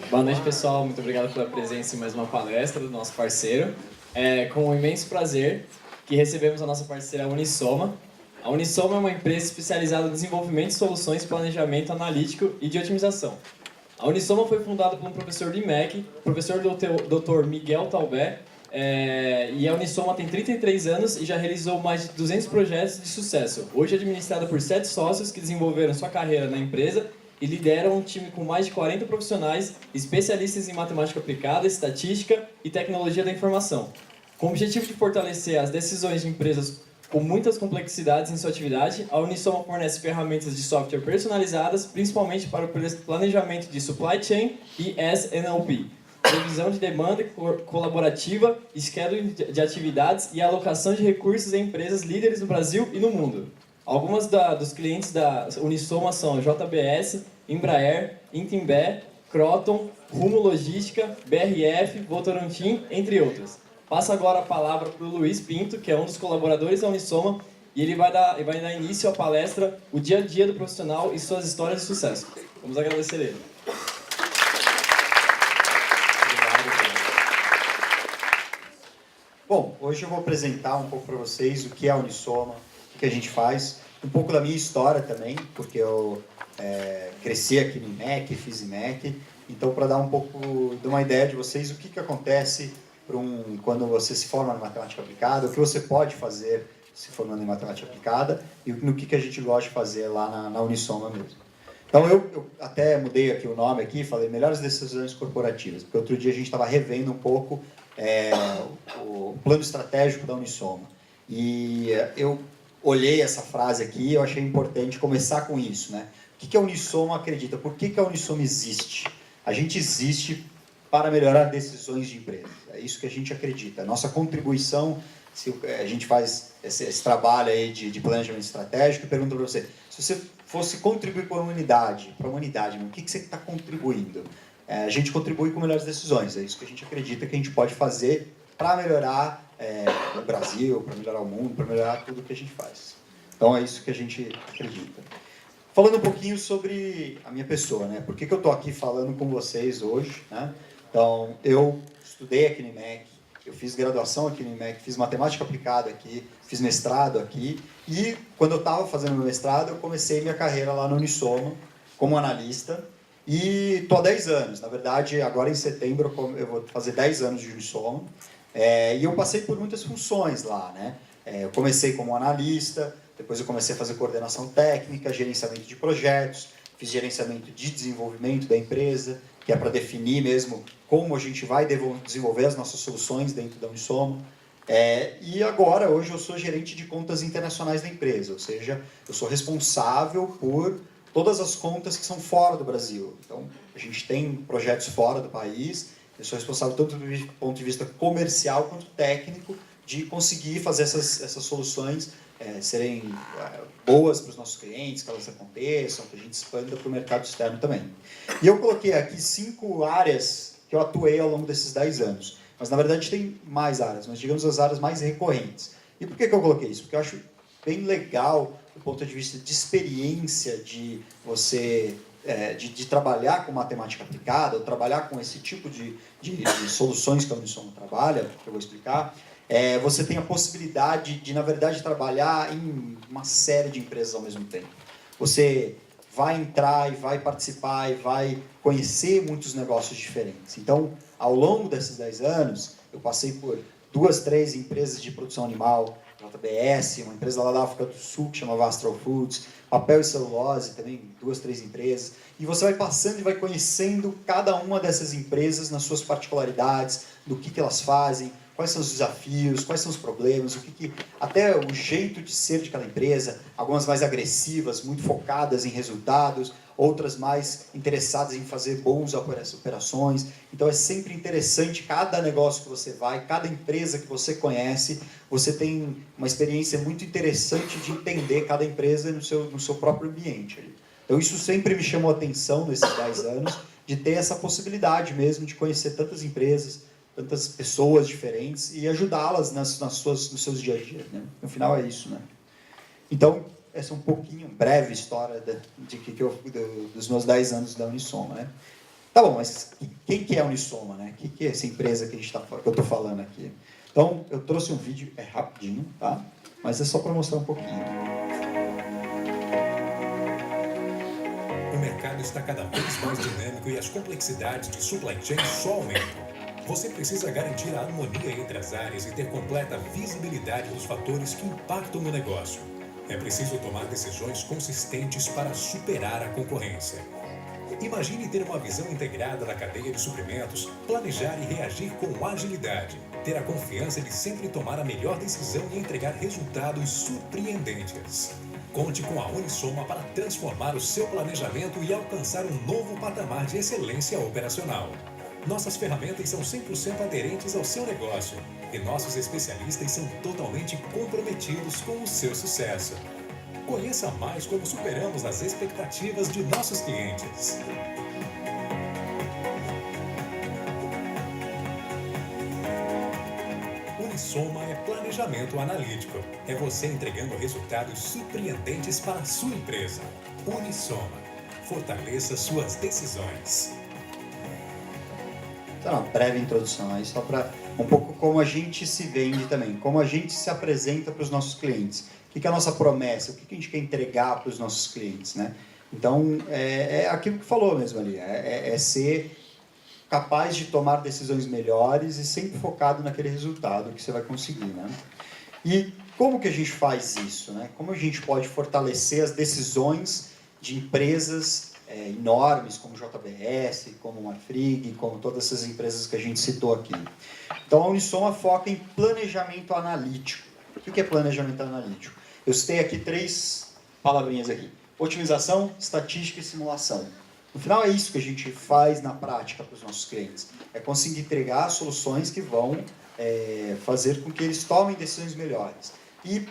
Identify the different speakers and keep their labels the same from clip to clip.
Speaker 1: Boa noite, pessoal. Muito obrigado pela presença em mais uma palestra do nosso parceiro. É com um imenso prazer que recebemos a nossa parceira Unisoma. A Unisoma é uma empresa especializada em desenvolvimento de soluções de planejamento analítico e de otimização. A Unisoma foi fundada por um professor do IMEC, o professor Dr. Miguel Taubé, e a Unisoma tem 33 anos e já realizou mais de 200 projetos de sucesso. Hoje é administrada por 7 sócios que desenvolveram sua carreira na empresa e lideram um time com mais de 40 profissionais, especialistas em matemática aplicada, estatística e tecnologia da informação. Com o objetivo de fortalecer as decisões de empresas com muitas complexidades em sua atividade, a Unisoma fornece ferramentas de software personalizadas, principalmente para o planejamento de supply chain e S&OP, previsão de demanda colaborativa, schedule de atividades e alocação de recursos em empresas líderes no Brasil e no mundo. Algumas dos clientes da Unisoma são JBS, Embraer, Intimbé, Croton, Rumo Logística, BRF, Votorantim, entre outros. Passo agora a palavra para o Luiz Pinto, que é um dos colaboradores da Unisoma, e ele vai dar início à palestra O Dia a Dia do Profissional e Suas Histórias de Sucesso. Vamos agradecer ele.
Speaker 2: Bom, hoje eu vou apresentar um pouco para vocês o que é a Unisoma, o que a gente faz, um pouco da minha história também, porque eu cresci aqui no IMEC, fiz IMEC, então para dar um pouco de uma ideia de vocês, o que acontece quando você se forma em matemática aplicada, o que você pode fazer se formando em matemática aplicada e no que a gente gosta de fazer lá na Unisoma mesmo. Então eu até mudei aqui o nome aqui, falei melhores decisões corporativas, porque outro dia a gente estava revendo um pouco o plano estratégico da Unisoma. E eu olhei essa frase aqui e eu achei importante começar com isso, né? O que a Unisoma acredita? Por que a Unisoma existe? A gente existe para melhorar decisões de empresa. É isso que a gente acredita. A nossa contribuição, se a gente faz esse trabalho aí de planejamento estratégico, eu pergunto para você, se você fosse contribuir para a humanidade, o que você está contribuindo? A gente contribui com melhores decisões. É isso que a gente acredita que a gente pode fazer para melhorar o Brasil, para melhorar o mundo, para melhorar tudo que a gente faz. Então é isso que a gente acredita. Falando um pouquinho sobre a minha pessoa, né? Por que eu estou aqui falando com vocês hoje, né? Então, eu estudei aqui no IMEC, eu fiz graduação aqui no IMEC, fiz matemática aplicada aqui, fiz mestrado aqui, e quando eu estava fazendo meu mestrado, eu comecei minha carreira lá no Unisoma, como analista, e estou há 10 anos. Na verdade, agora em setembro eu vou fazer 10 anos de Unisoma, e eu passei por muitas funções lá, né? Eu comecei como analista, depois eu comecei a fazer coordenação técnica, gerenciamento de projetos, fiz gerenciamento de desenvolvimento da empresa, que é para definir mesmo como a gente vai desenvolver as nossas soluções dentro da Unisoma. E agora, hoje, eu sou gerente de contas internacionais da empresa, ou seja, eu sou responsável por todas as contas que são fora do Brasil. Então, a gente tem projetos fora do país, eu sou responsável tanto do ponto de vista comercial quanto técnico de conseguir fazer essas soluções serem boas para os nossos clientes, que elas aconteçam, que a gente expanda para o mercado externo também. E eu coloquei aqui 5 áreas que eu atuei ao longo desses 10 anos. Mas, na verdade, tem mais áreas, mas digamos as áreas mais recorrentes. E por que eu coloquei isso? Porque eu acho bem legal, do ponto de vista de experiência, de você de trabalhar com matemática aplicada, ou trabalhar com esse tipo de soluções que a Unisoma trabalha, que eu vou explicar. Você tem a possibilidade de, na verdade, trabalhar em uma série de empresas ao mesmo tempo. Você vai entrar e vai participar e vai conhecer muitos negócios diferentes. Então, ao longo desses 10 anos, eu passei por 2, 3 empresas de produção animal, JBS, uma empresa lá da África do Sul que chamava Astral Foods, papel e celulose, também 2, 3 empresas. E você vai passando e vai conhecendo cada uma dessas empresas nas suas particularidades, do que elas fazem, quais são os desafios, quais são os problemas, até o jeito de ser de cada empresa, algumas mais agressivas, muito focadas em resultados, outras mais interessadas em fazer boas operações. Então é sempre interessante, cada negócio que você vai, cada empresa que você conhece, você tem uma experiência muito interessante de entender cada empresa no seu próprio ambiente. Então isso sempre me chamou a atenção nesses 10 anos, de ter essa possibilidade mesmo de conhecer tantas empresas, tantas pessoas diferentes e ajudá-las nos seus dia a dia, né? No final é isso, né? Então, essa é um pouquinho, breve história dos meus 10 anos da Unisoma, né? Tá bom, mas quem que é a Unisoma, né? O que é essa empresa que eu estou falando aqui? Então, eu trouxe um vídeo, é rapidinho, tá? Mas é só para mostrar um pouquinho.
Speaker 3: O mercado está cada vez mais dinâmico e as complexidades de supply chain só aumentam. Você precisa garantir a harmonia entre as áreas e ter completa visibilidade dos fatores que impactam no negócio. É preciso tomar decisões consistentes para superar a concorrência. Imagine ter uma visão integrada da cadeia de suprimentos, planejar e reagir com agilidade, ter a confiança de sempre tomar a melhor decisão e entregar resultados surpreendentes. Conte com a Unisoma para transformar o seu planejamento e alcançar um novo patamar de excelência operacional. Nossas ferramentas são 100% aderentes ao seu negócio e nossos especialistas são totalmente comprometidos com o seu sucesso. Conheça mais como superamos as expectativas de nossos clientes. Unisoma é planejamento analítico. É você entregando resultados surpreendentes para a sua empresa. Unisoma. Fortaleça suas decisões.
Speaker 2: Então, uma breve introdução aí, só para um pouco como a gente se vende também, como a gente se apresenta para os nossos clientes. O que é a nossa promessa? O que a gente quer entregar para os nossos clientes, né? Então, é aquilo que falou mesmo ali, é ser capaz de tomar decisões melhores e sempre focado naquele resultado que você vai conseguir, né? E como que a gente faz isso, né? Como a gente pode fortalecer as decisões de empresas enormes como JBS, como Marfrig, como todas essas empresas que a gente citou aqui? Então, a Unisoma foca em planejamento analítico. O que é planejamento analítico? Eu citei aqui 3 palavrinhas aqui. Otimização, estatística e simulação. No final é isso que a gente faz na prática para os nossos clientes. É conseguir entregar soluções que vão fazer com que eles tomem decisões melhores. E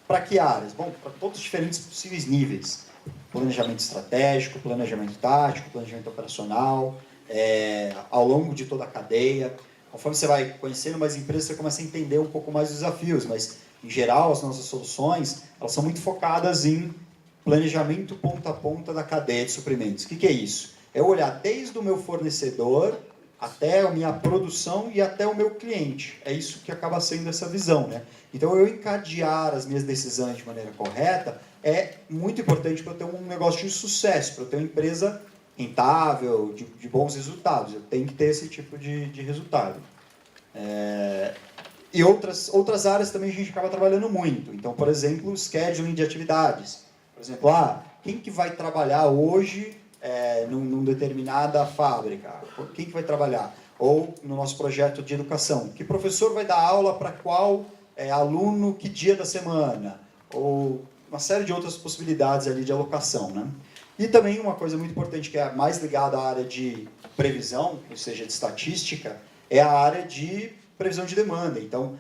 Speaker 2: para que áreas? Bom, para todos os diferentes possíveis níveis. Planejamento estratégico, planejamento tático, planejamento operacional, ao longo de toda a cadeia. Conforme você vai conhecendo mais empresas, você começa a entender um pouco mais os desafios, mas, em geral, as nossas soluções elas são muito focadas em planejamento ponta a ponta da cadeia de suprimentos. O que é isso? É olhar desde o meu fornecedor até a minha produção e até o meu cliente. É isso que acaba sendo essa visão, né? Então, eu encadear as minhas decisões de maneira correta é muito importante para eu ter um negócio de sucesso, para eu ter uma empresa rentável, de bons resultados. Eu tenho que ter esse tipo de resultado. E outras áreas também a gente acaba trabalhando muito. Então, por exemplo, scheduling de atividades. Por exemplo, quem que vai trabalhar hoje numa determinada fábrica? Quem que vai trabalhar? Ou no nosso projeto de educação. Que professor vai dar aula para qual aluno, que dia da semana? Ou uma série de outras possibilidades ali de alocação, né? E também uma coisa muito importante que é mais ligada à área de previsão, ou seja, de estatística, é a área de previsão de demanda. Então,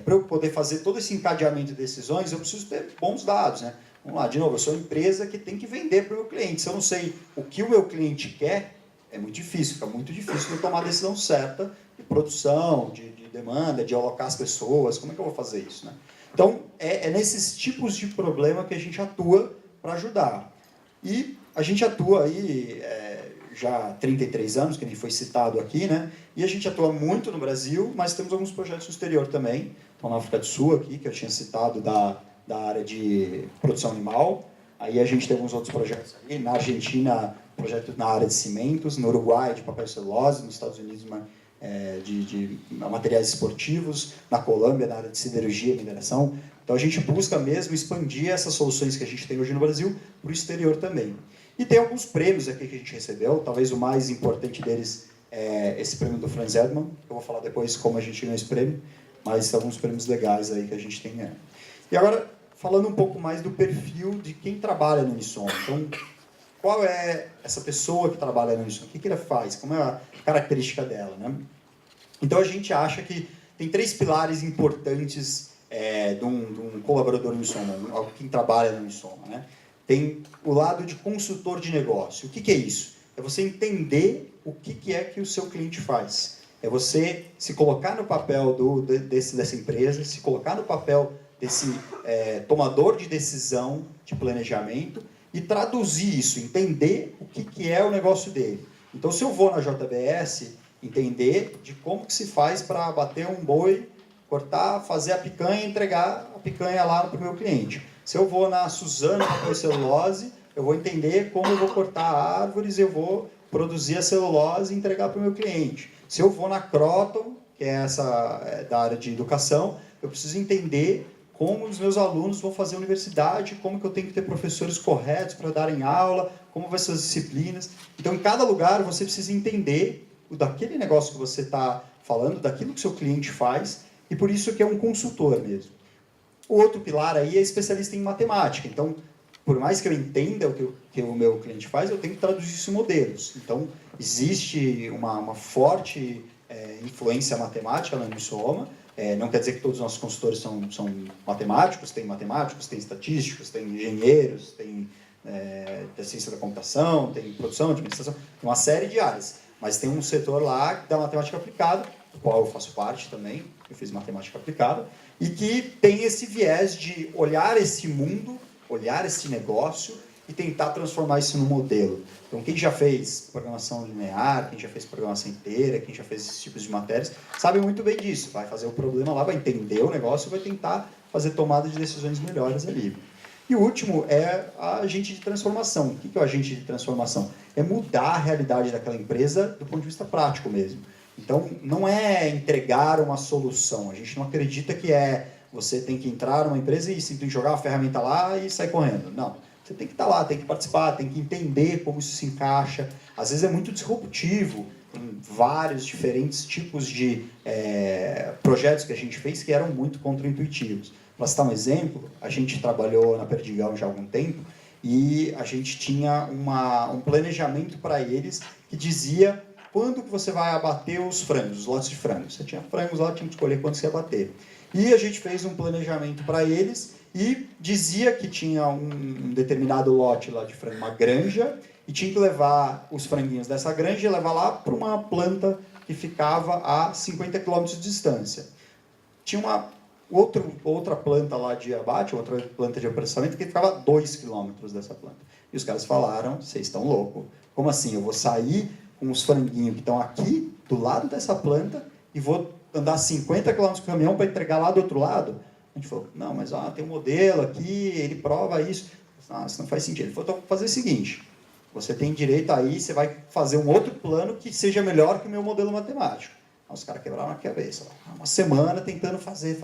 Speaker 2: para eu poder fazer todo esse encadeamento de decisões, eu preciso ter bons dados, né? Vamos lá, de novo, eu sou uma empresa que tem que vender para o meu cliente. Se eu não sei o que o meu cliente quer, é muito difícil, fica muito difícil eu tomar a decisão certa de produção, de demanda, de alocar as pessoas. Como é que eu vou fazer isso, né? Então, é nesses tipos de problema que a gente atua para ajudar. E a gente atua aí já há 33 anos, que nem foi citado aqui, né? E a gente atua muito no Brasil, mas temos alguns projetos no exterior também. Então, na África do Sul aqui, que eu tinha citado da área de produção animal. Aí a gente tem alguns outros projetos ali. Na Argentina, projeto na área de cimentos. No Uruguai, de papel e celulose. Nos Estados Unidos, de materiais esportivos. Na Colômbia, na área de siderurgia e mineração. Então, a gente busca mesmo expandir essas soluções que a gente tem hoje no Brasil para o exterior também. E tem alguns prêmios aqui que a gente recebeu. Talvez o mais importante deles é esse prêmio do Franz Edman. Eu vou falar depois como a gente ganhou esse prêmio. Mas tem alguns prêmios legais aí que a gente tem. E agora, falando um pouco mais do perfil de quem trabalha no Unisoma. Então, qual é essa pessoa que trabalha no Unisoma? O que ela faz? Como é a característica dela, né? Então, a gente acha que tem 3 pilares importantes de um colaborador no Unisoma, quem trabalha no Unisoma, né? Tem o lado de consultor de negócio. O que é isso? É você entender o que é que o seu cliente faz. É você se colocar no papel dessa empresa, se colocar no papel desse tomador de decisão de planejamento e traduzir isso, entender o que é o negócio dele. Então, se eu vou na JBS, entender de como que se faz para abater um boi, cortar, fazer a picanha e entregar a picanha lá para o meu cliente. Se eu vou na Suzano, na celulose, eu vou entender como eu vou cortar árvores, eu vou produzir a celulose e entregar para o meu cliente. Se eu vou na Croton, que é essa da área de educação, eu preciso entender como os meus alunos vão fazer a universidade, como que eu tenho que ter professores corretos para darem aula, como vai ser as disciplinas. Então, em cada lugar, você precisa entender daquele negócio que você está falando, daquilo que o seu cliente faz, e por isso que é um consultor mesmo. O outro pilar aí é especialista em matemática. Então, por mais que eu entenda o que o meu cliente faz, eu tenho que traduzir isso em modelos. Então, existe uma forte influência matemática na Unisoma. Não quer dizer que todos os nossos consultores são matemáticos, tem estatísticos, tem engenheiros, tem da ciência da computação, tem produção, administração, tem uma série de áreas. Mas tem um setor lá da matemática aplicada, do qual eu faço parte também, eu fiz matemática aplicada, e que tem esse viés de olhar esse mundo, olhar esse negócio e tentar transformar isso num modelo. Então, quem já fez programação linear, quem já fez programação inteira, quem já fez esses tipos de matérias, sabe muito bem disso. Vai fazer o problema lá, vai entender o negócio e vai tentar fazer tomada de decisões melhores ali. E o último é a agente de transformação. O que é o agente de transformação? É mudar a realidade daquela empresa do ponto de vista prático mesmo. Então, não é entregar uma solução. A gente não acredita que você tem que entrar numa empresa e simplesmente jogar a ferramenta lá e sair correndo. Não. Você tem que estar lá, tem que participar, tem que entender como isso se encaixa. Às vezes é muito disruptivo. Tem vários diferentes tipos de projetos que a gente fez que eram muito contraintuitivos. Para citar um exemplo, a gente trabalhou na Perdigão já há algum tempo e a gente tinha um planejamento para eles que dizia quando que você vai abater os frangos, os lotes de frangos. Você tinha frangos lá, tinha que escolher quando você ia abater. E a gente fez um planejamento para eles e dizia que tinha um determinado lote lá de frango, uma granja, e tinha que levar os franguinhos dessa granja e levar lá para uma planta que ficava a 50 km de distância. Tinha uma outra planta lá de abate, outra planta de processamento, que ficava a 2 km dessa planta. E os caras falaram, vocês estão loucos. Como assim? Eu vou sair com os franguinhos que estão aqui, do lado dessa planta, e vou andar 50 km com o caminhão para entregar lá do outro lado? A gente falou, não, mas tem um modelo aqui, ele prova isso. Isso não faz sentido. Ele falou, então, vou fazer o seguinte, você tem direito aí, você vai fazer um outro plano que seja melhor que o meu modelo matemático. Os caras quebraram a cabeça. Uma semana tentando fazer.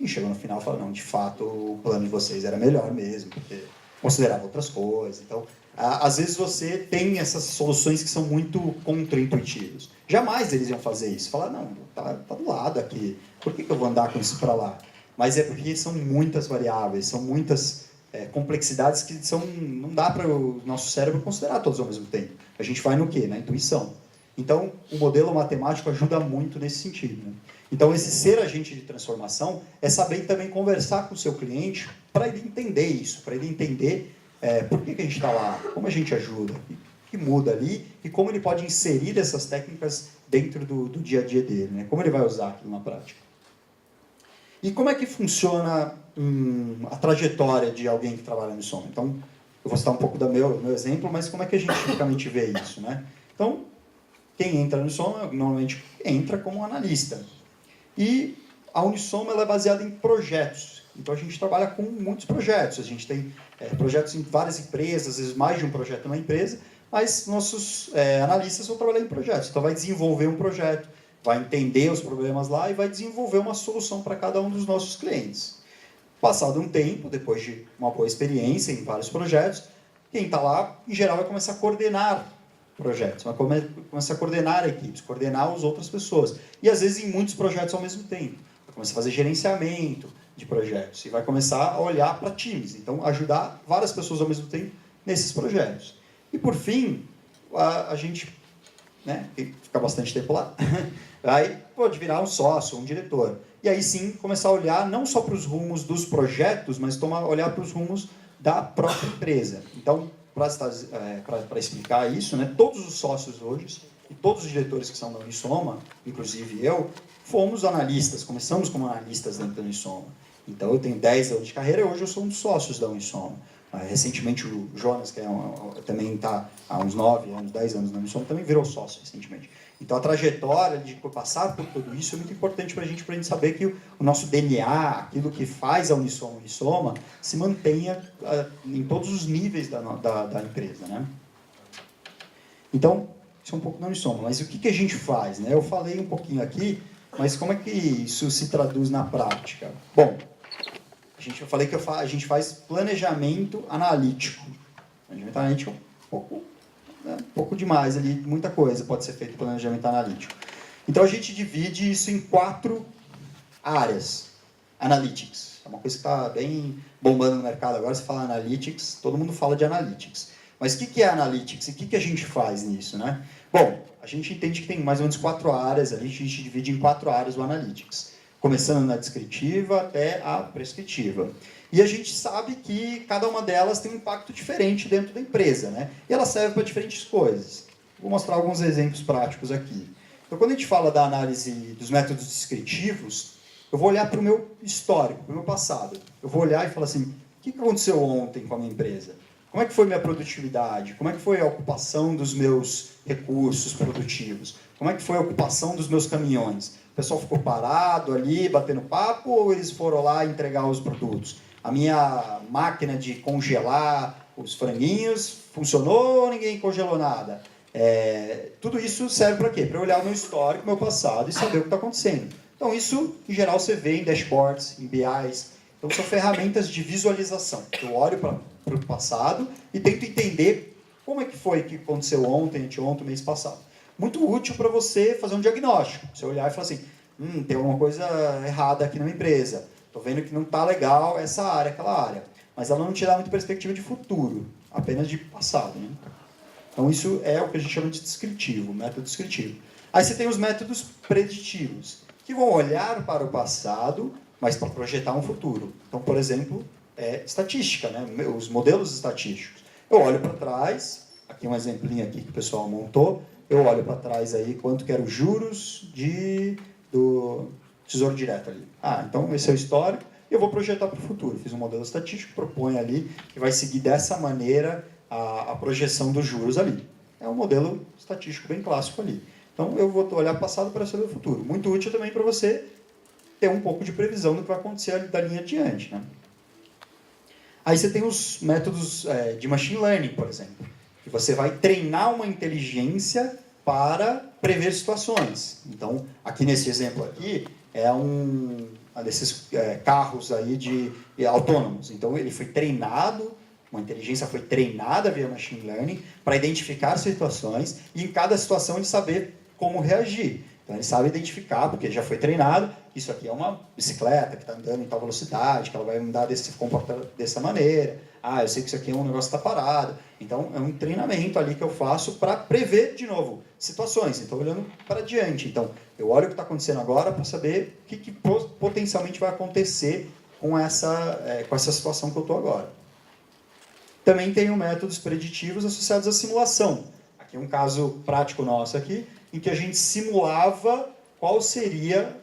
Speaker 2: E chegou no final e falou, não, de fato, o plano de vocês era melhor mesmo, porque considerava outras coisas. Então, às vezes você tem essas soluções que são muito contraintuitivas. Jamais eles iam fazer isso. Falar, não, tá do lado aqui. Por que eu vou andar com isso para lá? Mas é porque são muitas variáveis, são muitas complexidades que não dá para o nosso cérebro considerar todos ao mesmo tempo. A gente vai no quê? Na intuição. Então, o modelo matemático ajuda muito nesse sentido. Né? Então, esse ser agente de transformação é saber também conversar com o seu cliente para ele entender isso, para ele entender por que a gente está lá, como a gente ajuda, o que muda ali e como ele pode inserir essas técnicas dentro do dia a dia dele, né? Como ele vai usar aquilo na prática. E como é que funciona a trajetória de alguém que trabalha no Unisoma? Então, eu vou citar um pouco do meu exemplo, mas como é que a gente tipicamente vê isso? Né? Então, quem entra no Unisoma, normalmente entra como analista. E a Unisoma ela é baseada em projetos. Então, a gente trabalha com muitos projetos. A gente tem projetos em várias empresas, às vezes mais de um projeto numa empresa, mas nossos analistas vão trabalhar em projetos. Então, vai desenvolver um projeto, vai entender os problemas lá e vai desenvolver uma solução para cada um dos nossos clientes. Passado um tempo, depois de uma boa experiência em vários projetos, quem está lá, em geral, vai começar a coordenar projetos, vai começar a coordenar equipes, coordenar as outras pessoas. E, às vezes, em muitos projetos ao mesmo tempo. Vai começar a fazer gerenciamento de projetos e vai começar a olhar para times. Então, ajudar várias pessoas ao mesmo tempo nesses projetos. E, por fim, a gente, né, que fica bastante tempo lá, aí pode virar um sócio, um diretor. E aí, sim, começar a olhar não só para os rumos dos projetos, mas olhar para os rumos da própria empresa. Então, para explicar isso, né, todos os sócios hoje e todos os diretores que são da Unisoma, inclusive eu, fomos analistas, começamos como analistas dentro da Unisoma. Então, eu tenho 10 anos de carreira e hoje eu sou um dos sócios da Unisoma. Recentemente o Jonas, que também está há uns 9 anos, 10 anos na Unisoma, também virou sócio recentemente. Então a trajetória de passar por tudo isso é muito importante para a gente saber que o nosso DNA, aquilo que faz a Unisoma, se mantenha em todos os níveis da empresa, né? Então, isso é um pouco da Unisoma. Mas o que a gente faz, né? Eu falei um pouquinho aqui, mas como é que isso se traduz na prática? Bom, eu falei que a gente faz planejamento analítico. Planejamento analítico é um pouco demais ali, muita coisa pode ser feito em planejamento analítico. Então a gente divide isso em 4 áreas. Analytics. É uma coisa que está bem bombando no mercado agora, você fala Analytics, todo mundo fala de Analytics. Mas o que é Analytics e o que a gente faz nisso, né? Bom, a gente entende que tem mais ou menos 4 áreas, a gente divide em 4 áreas o Analytics. Começando na descritiva até a prescritiva. E a gente sabe que cada uma delas tem um impacto diferente dentro da empresa, né? E ela serve para diferentes coisas. Vou mostrar alguns exemplos práticos aqui. Então, quando a gente fala da análise dos métodos descritivos, eu vou olhar para o meu histórico, para o meu passado. Eu vou olhar e falar assim, o que aconteceu ontem com a minha empresa? Como é que foi minha produtividade? Como é que foi a ocupação dos meus recursos produtivos? Como é que foi a ocupação dos meus caminhões? O pessoal ficou parado ali, batendo papo, ou eles foram lá entregar os produtos? A minha máquina de congelar os franguinhos funcionou ou ninguém congelou nada? Tudo isso serve para quê? Para eu olhar o meu histórico, meu passado e saber o que está acontecendo. Então, isso, em geral, você vê em dashboards, em BIs. Então, são ferramentas de visualização. Eu olho para o passado e tento entender como é que foi que aconteceu ontem, anteontem, mês passado. Muito útil para você fazer um diagnóstico. Você olhar e falar assim, tem alguma coisa errada aqui na minha empresa. Estou vendo que não está legal essa área, aquela área. Mas ela não te dá muita perspectiva de futuro, apenas de passado, né? Então, isso é o que a gente chama de descritivo, método descritivo. Aí você tem os métodos preditivos, que vão olhar para o passado, mas para projetar um futuro. Então, por exemplo, estatística, né? Os modelos estatísticos. Eu olho para trás, aqui um exemplinho aqui que o pessoal montou, eu olho para trás aí quanto que eram os juros do Tesouro Direto ali. Então esse é o histórico, e eu vou projetar para o futuro. Fiz um modelo estatístico, proponho ali, que vai seguir dessa maneira a projeção dos juros ali. É um modelo estatístico bem clássico ali. Então eu vou olhar passado para saber o futuro. Muito útil também para você ter um pouco de previsão do que vai acontecer dali adiante, né? Aí você tem os métodos de machine learning, por exemplo, que você vai treinar uma inteligência para prever situações. Então, aqui nesse exemplo aqui, é um desses carros aí autônomos. Então, ele foi treinado, uma inteligência foi treinada via machine learning para identificar situações e em cada situação ele saber como reagir. Então, ele sabe identificar, porque já foi treinado, isso aqui é uma bicicleta que está andando em tal velocidade, que ela vai andar se comportar dessa maneira. Eu sei que isso aqui é um negócio que está parado. Então, é um treinamento ali que eu faço para prever, de novo, situações. Então, olhando para diante. Então, eu olho o que está acontecendo agora para saber o que potencialmente vai acontecer com essa situação que eu estou agora. Também tenho métodos preditivos associados à simulação. Aqui é um caso prático nosso aqui, em que a gente simulava qual seria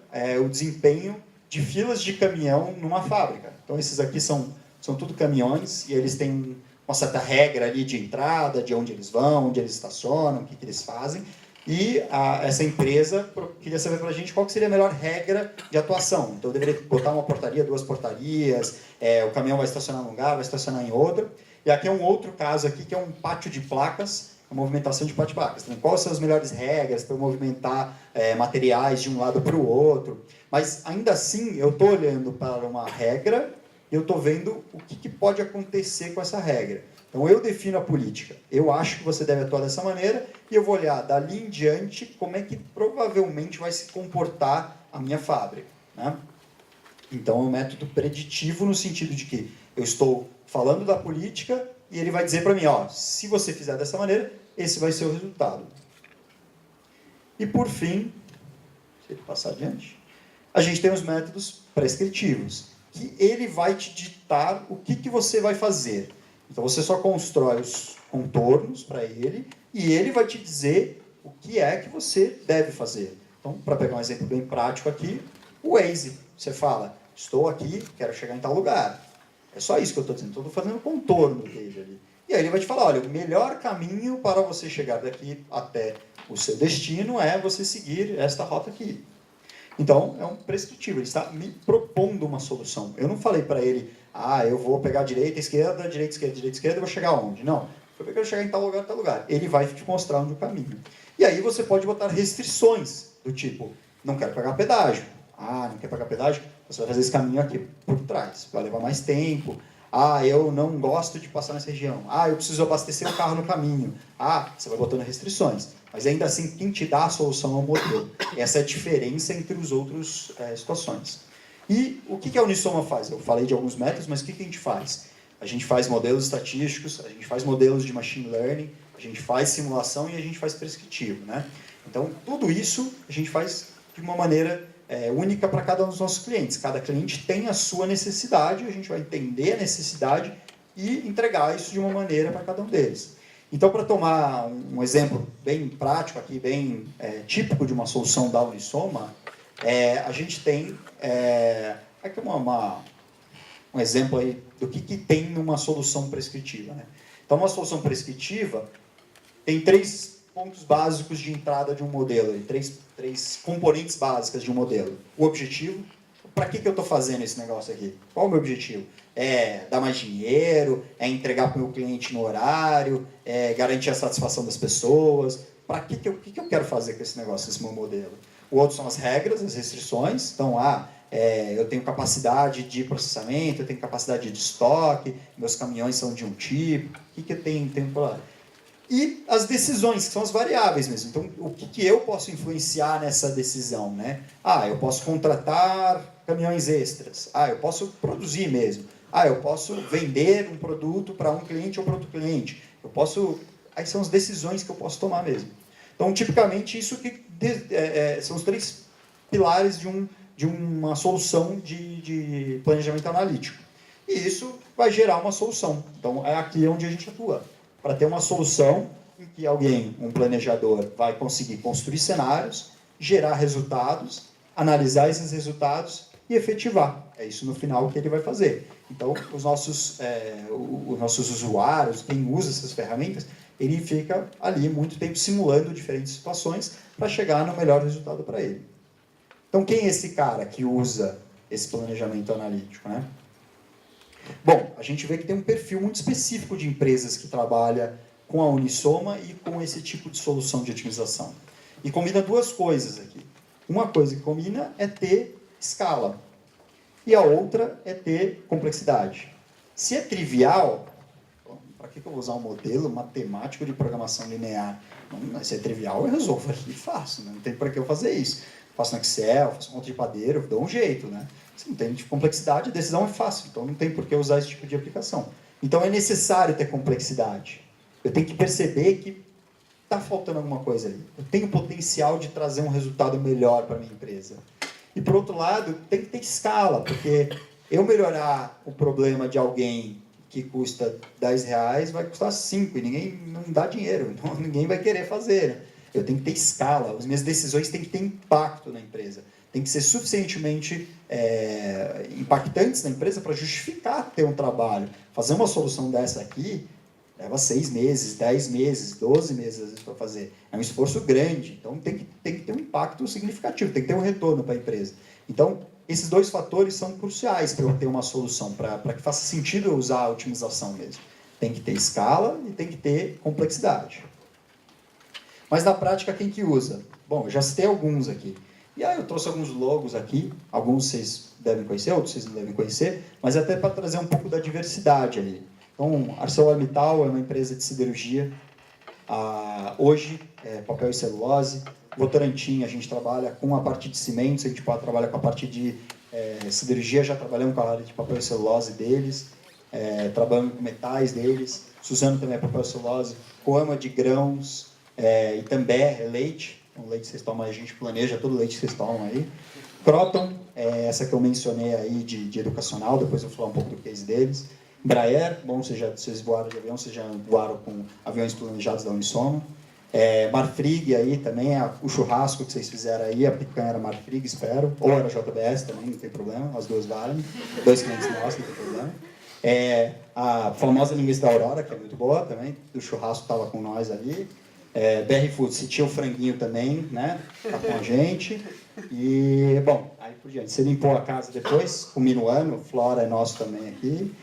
Speaker 2: o desempenho de filas de caminhão numa fábrica. Então, esses aqui são tudo caminhões e eles têm uma certa regra ali de entrada, de onde eles vão, onde eles estacionam, o que eles fazem. E essa empresa queria saber para a gente qual que seria a melhor regra de atuação. Então, eu deveria botar uma portaria, 2 portarias, o caminhão vai estacionar num lugar, vai estacionar em outro. E aqui é um outro caso aqui, que é um pátio de placas, a movimentação de pátio de placas. Então, quais são as melhores regras para eu movimentar materiais de um lado para o outro? Mas, ainda assim, eu estou olhando para uma regra e eu estou vendo o que pode acontecer com essa regra. Então, eu defino a política. Eu acho que você deve atuar dessa maneira e eu vou olhar dali em diante como é que provavelmente vai se comportar a minha fábrica, né? Então, é um método preditivo no sentido de que eu estou falando da política e ele vai dizer para mim, se você fizer dessa maneira, esse vai ser o resultado. E, por fim, se ele passar adiante, a gente tem os métodos prescritivos, que ele vai te ditar o que você vai fazer. Então, você só constrói os contornos para ele e ele vai te dizer o que é que você deve fazer. Então, para pegar um exemplo bem prático aqui, o Waze. Você fala, estou aqui, quero chegar em tal lugar. É só isso que eu estou dizendo. Estou fazendo o contorno dele ali. E aí ele vai te falar, olha, o melhor caminho para você chegar daqui até o seu destino é você seguir esta rota aqui. Então, é um prescritivo, ele está me propondo uma solução. Eu não falei para ele, eu vou pegar direita, esquerda, e vou chegar aonde? Não, eu quero chegar em tal lugar. Ele vai te mostrar onde o caminho. E aí você pode botar restrições, do tipo, não quero pagar pedágio. Não quer pagar pedágio? Você vai fazer esse caminho aqui por trás, vai levar mais tempo. Eu não gosto de passar nessa região. Eu preciso abastecer o carro no caminho. Você vai botando restrições. Mas ainda assim, quem te dá a solução é o modelo. Essa é a diferença entre os outros situações. E o que a Unisoma faz? Eu falei de alguns métodos, mas o que a gente faz? A gente faz modelos estatísticos, a gente faz modelos de machine learning, a gente faz simulação e a gente faz prescritivo, né? Então, tudo isso a gente faz de uma maneira única para cada um dos nossos clientes. Cada cliente tem a sua necessidade, a gente vai entender a necessidade e entregar isso de uma maneira para cada um deles. Então, para tomar um exemplo bem prático aqui, bem típico de uma solução da Unisoma, a gente tem aqui um exemplo aí do que tem numa solução prescritiva, né? Então, uma solução prescritiva tem 3 pontos básicos de entrada de um modelo, três componentes básicas de um modelo. O objetivo, para que eu estou fazendo esse negócio aqui? Qual é o meu objetivo? É dar mais dinheiro, é entregar para o meu cliente no horário, é garantir a satisfação das pessoas. Para que eu quero fazer com esse negócio, esse meu modelo? O outro são as regras, as restrições. Então, eu tenho capacidade de processamento, eu tenho capacidade de estoque, meus caminhões são de um tipo, o que eu tenho para lá? E as decisões, que são as variáveis mesmo. Então, o que eu posso influenciar nessa decisão, né? Eu posso contratar caminhões extras. Eu posso produzir mesmo. Eu posso vender um produto para um cliente ou para outro cliente. Aí são as decisões que eu posso tomar mesmo. Então, tipicamente, isso são os 3 pilares de uma solução de planejamento analítico. E isso vai gerar uma solução. Então, é aqui onde a gente atua. Para ter uma solução em que um planejador, vai conseguir construir cenários, gerar resultados, analisar esses resultados e efetivar. É isso no final que ele vai fazer. Então, os nossos usuários, quem usa essas ferramentas, ele fica ali muito tempo simulando diferentes situações para chegar no melhor resultado para ele. Então, quem é esse cara que usa esse planejamento analítico, né? Bom, a gente vê que tem um perfil muito específico de empresas que trabalha com a Unisoma e com esse tipo de solução de otimização. E combina 2 coisas aqui. Uma coisa que combina é ter escala. E a outra é ter complexidade. Se é trivial, para que eu vou usar um modelo matemático de programação linear? Se é trivial, eu resolvo aqui e faço. Não tem para que eu fazer isso. Faço no Excel, faço um monte de padeiro, dou um jeito, né? Se não tem complexidade, a decisão é fácil. Então, não tem por que usar esse tipo de aplicação. Então, é necessário ter complexidade. Eu tenho que perceber que está faltando alguma coisa ali. Eu tenho potencial de trazer um resultado melhor para a minha empresa. E, por outro lado, tem que ter escala, porque eu melhorar o problema de alguém que custa R$10 vai custar 5 e ninguém não dá dinheiro, então ninguém vai querer fazer, né? Eu tenho que ter escala, as minhas decisões têm que ter impacto na empresa, tem que ser suficientemente impactantes na empresa para justificar ter um trabalho. Fazer uma solução dessa aqui leva 6 meses, 10 meses, 12 meses às vezes para fazer. É um esforço grande, então tem que ter um impacto significativo, tem que ter um retorno para a empresa. Então, esses 2 fatores são cruciais para eu ter uma solução, para que faça sentido eu usar a otimização mesmo. Tem que ter escala e tem que ter complexidade. Mas na prática, quem que usa? Bom, eu já citei alguns aqui. E aí eu trouxe alguns logos aqui, alguns vocês devem conhecer, outros vocês não devem conhecer, mas até para trazer um pouco da diversidade ali. Então, ArcelorMittal é uma empresa de siderurgia, hoje é papel e celulose. Votorantim, a gente trabalha com a parte de cimentos, a gente pode trabalhar com a parte de siderurgia, já trabalhamos com a área de papel e celulose deles, trabalhamos com metais deles. Suzano também é papel e celulose, Coama de grãos, Itambé é leite, o leite que vocês tomam, a gente planeja todo o leite que vocês tomam aí. Croton, essa que eu mencionei aí de educacional, depois eu vou falar um pouco do case deles. Embraer, bom, vocês voaram de avião, vocês já voaram com aviões planejados da Unisoma. Marfrig aí também, o churrasco que vocês fizeram aí, a picanha era Marfrig, espero, ou era JBS também, não tem problema, as 2 valem, 2 clientes nossos, não tem problema. A famosa linguiça da Aurora, que é muito boa também, do churrasco estava com nós ali. BR Foods, se tinha o franguinho também, né? Tá com a gente. E, bom, aí por diante. Você limpou a casa depois, o Minuano, Flora é nosso também aqui.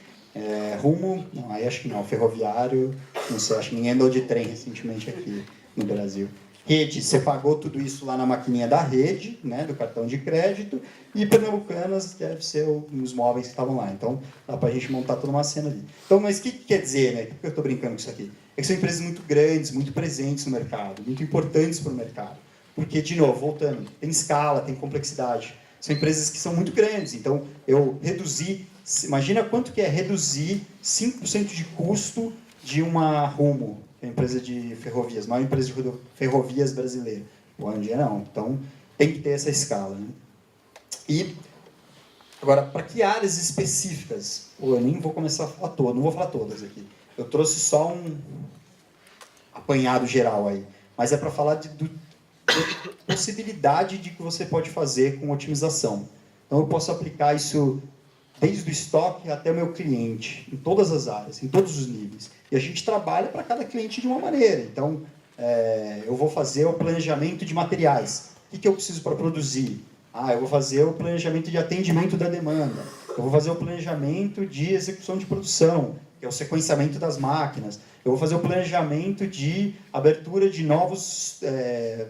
Speaker 2: Rumo, não, aí acho que não, Ferroviário, não sei, acho que ninguém andou de trem recentemente aqui no Brasil. Rede, você pagou tudo isso lá na maquininha da rede, né, do cartão de crédito, e Pernambucanas deve ser os móveis que estavam lá. Então, dá pra gente montar toda uma cena ali. Então, mas o que quer dizer, né? Por que eu estou brincando com isso aqui? É que são empresas muito grandes, muito presentes no mercado, muito importantes para o mercado. Porque, de novo, voltando, tem escala, tem complexidade. São empresas que são muito grandes. Então, eu reduzi... Imagina quanto que é reduzir 5% de custo de uma Rumo, que é a empresa de ferrovias, maior empresa de ferrovias brasileira. Hoje em dia não. Então, tem que ter essa escala. Né? E, agora, para que áreas específicas? Eu nem vou começar a falar todas, não vou falar todas aqui. Eu trouxe só um apanhado geral aí. Mas é para falar da possibilidade de que você pode fazer com otimização. Então, eu posso aplicar isso desde o estoque até o meu cliente, em todas as áreas, em todos os níveis. E a gente trabalha para cada cliente de uma maneira. Então, eu vou fazer o planejamento de materiais. O que eu preciso para produzir? Eu vou fazer o planejamento de atendimento da demanda. Eu vou fazer o planejamento de execução de produção, que é o sequenciamento das máquinas. Eu vou fazer o planejamento de abertura de novos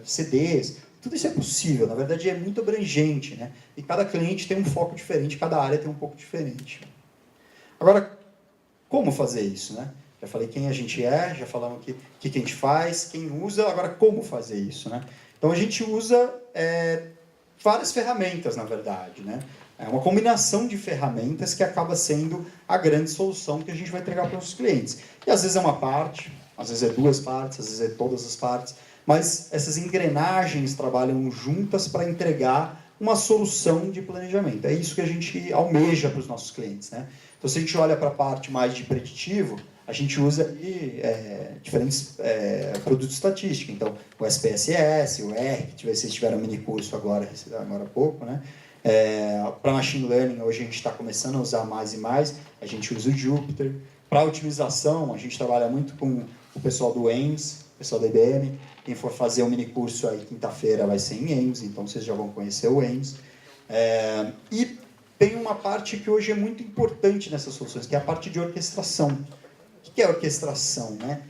Speaker 2: CDs. Tudo isso é possível, na verdade é muito abrangente, né? E cada cliente tem um foco diferente, cada área tem um pouco diferente. Agora, como fazer isso, né? Já falei quem a gente é, já falamos o que a gente faz, quem usa, agora como fazer isso, né? Então a gente usa várias ferramentas, na verdade, né? É uma combinação de ferramentas que acaba sendo a grande solução que a gente vai entregar para os clientes. E às vezes é uma parte, às vezes é duas partes, às vezes é todas as partes, mas essas engrenagens trabalham juntas para entregar uma solução de planejamento. É isso que a gente almeja para os nossos clientes, né? Então, se a gente olha para a parte mais de preditivo, a gente usa aí, diferentes produtos estatísticos. Então, o SPSS, o R, que vocês tiveram um mini curso agora há pouco, né? Para Machine Learning, hoje a gente está começando a usar mais e mais, a gente usa o Jupyter. Para otimização, a gente trabalha muito com o pessoal do EMS, o pessoal da IBM. Quem for fazer um mini curso aí quinta-feira vai ser em EMS, então vocês já vão conhecer o EMS. E tem uma parte que hoje é muito importante nessas soluções, que é a parte de orquestração. O que é orquestração, né?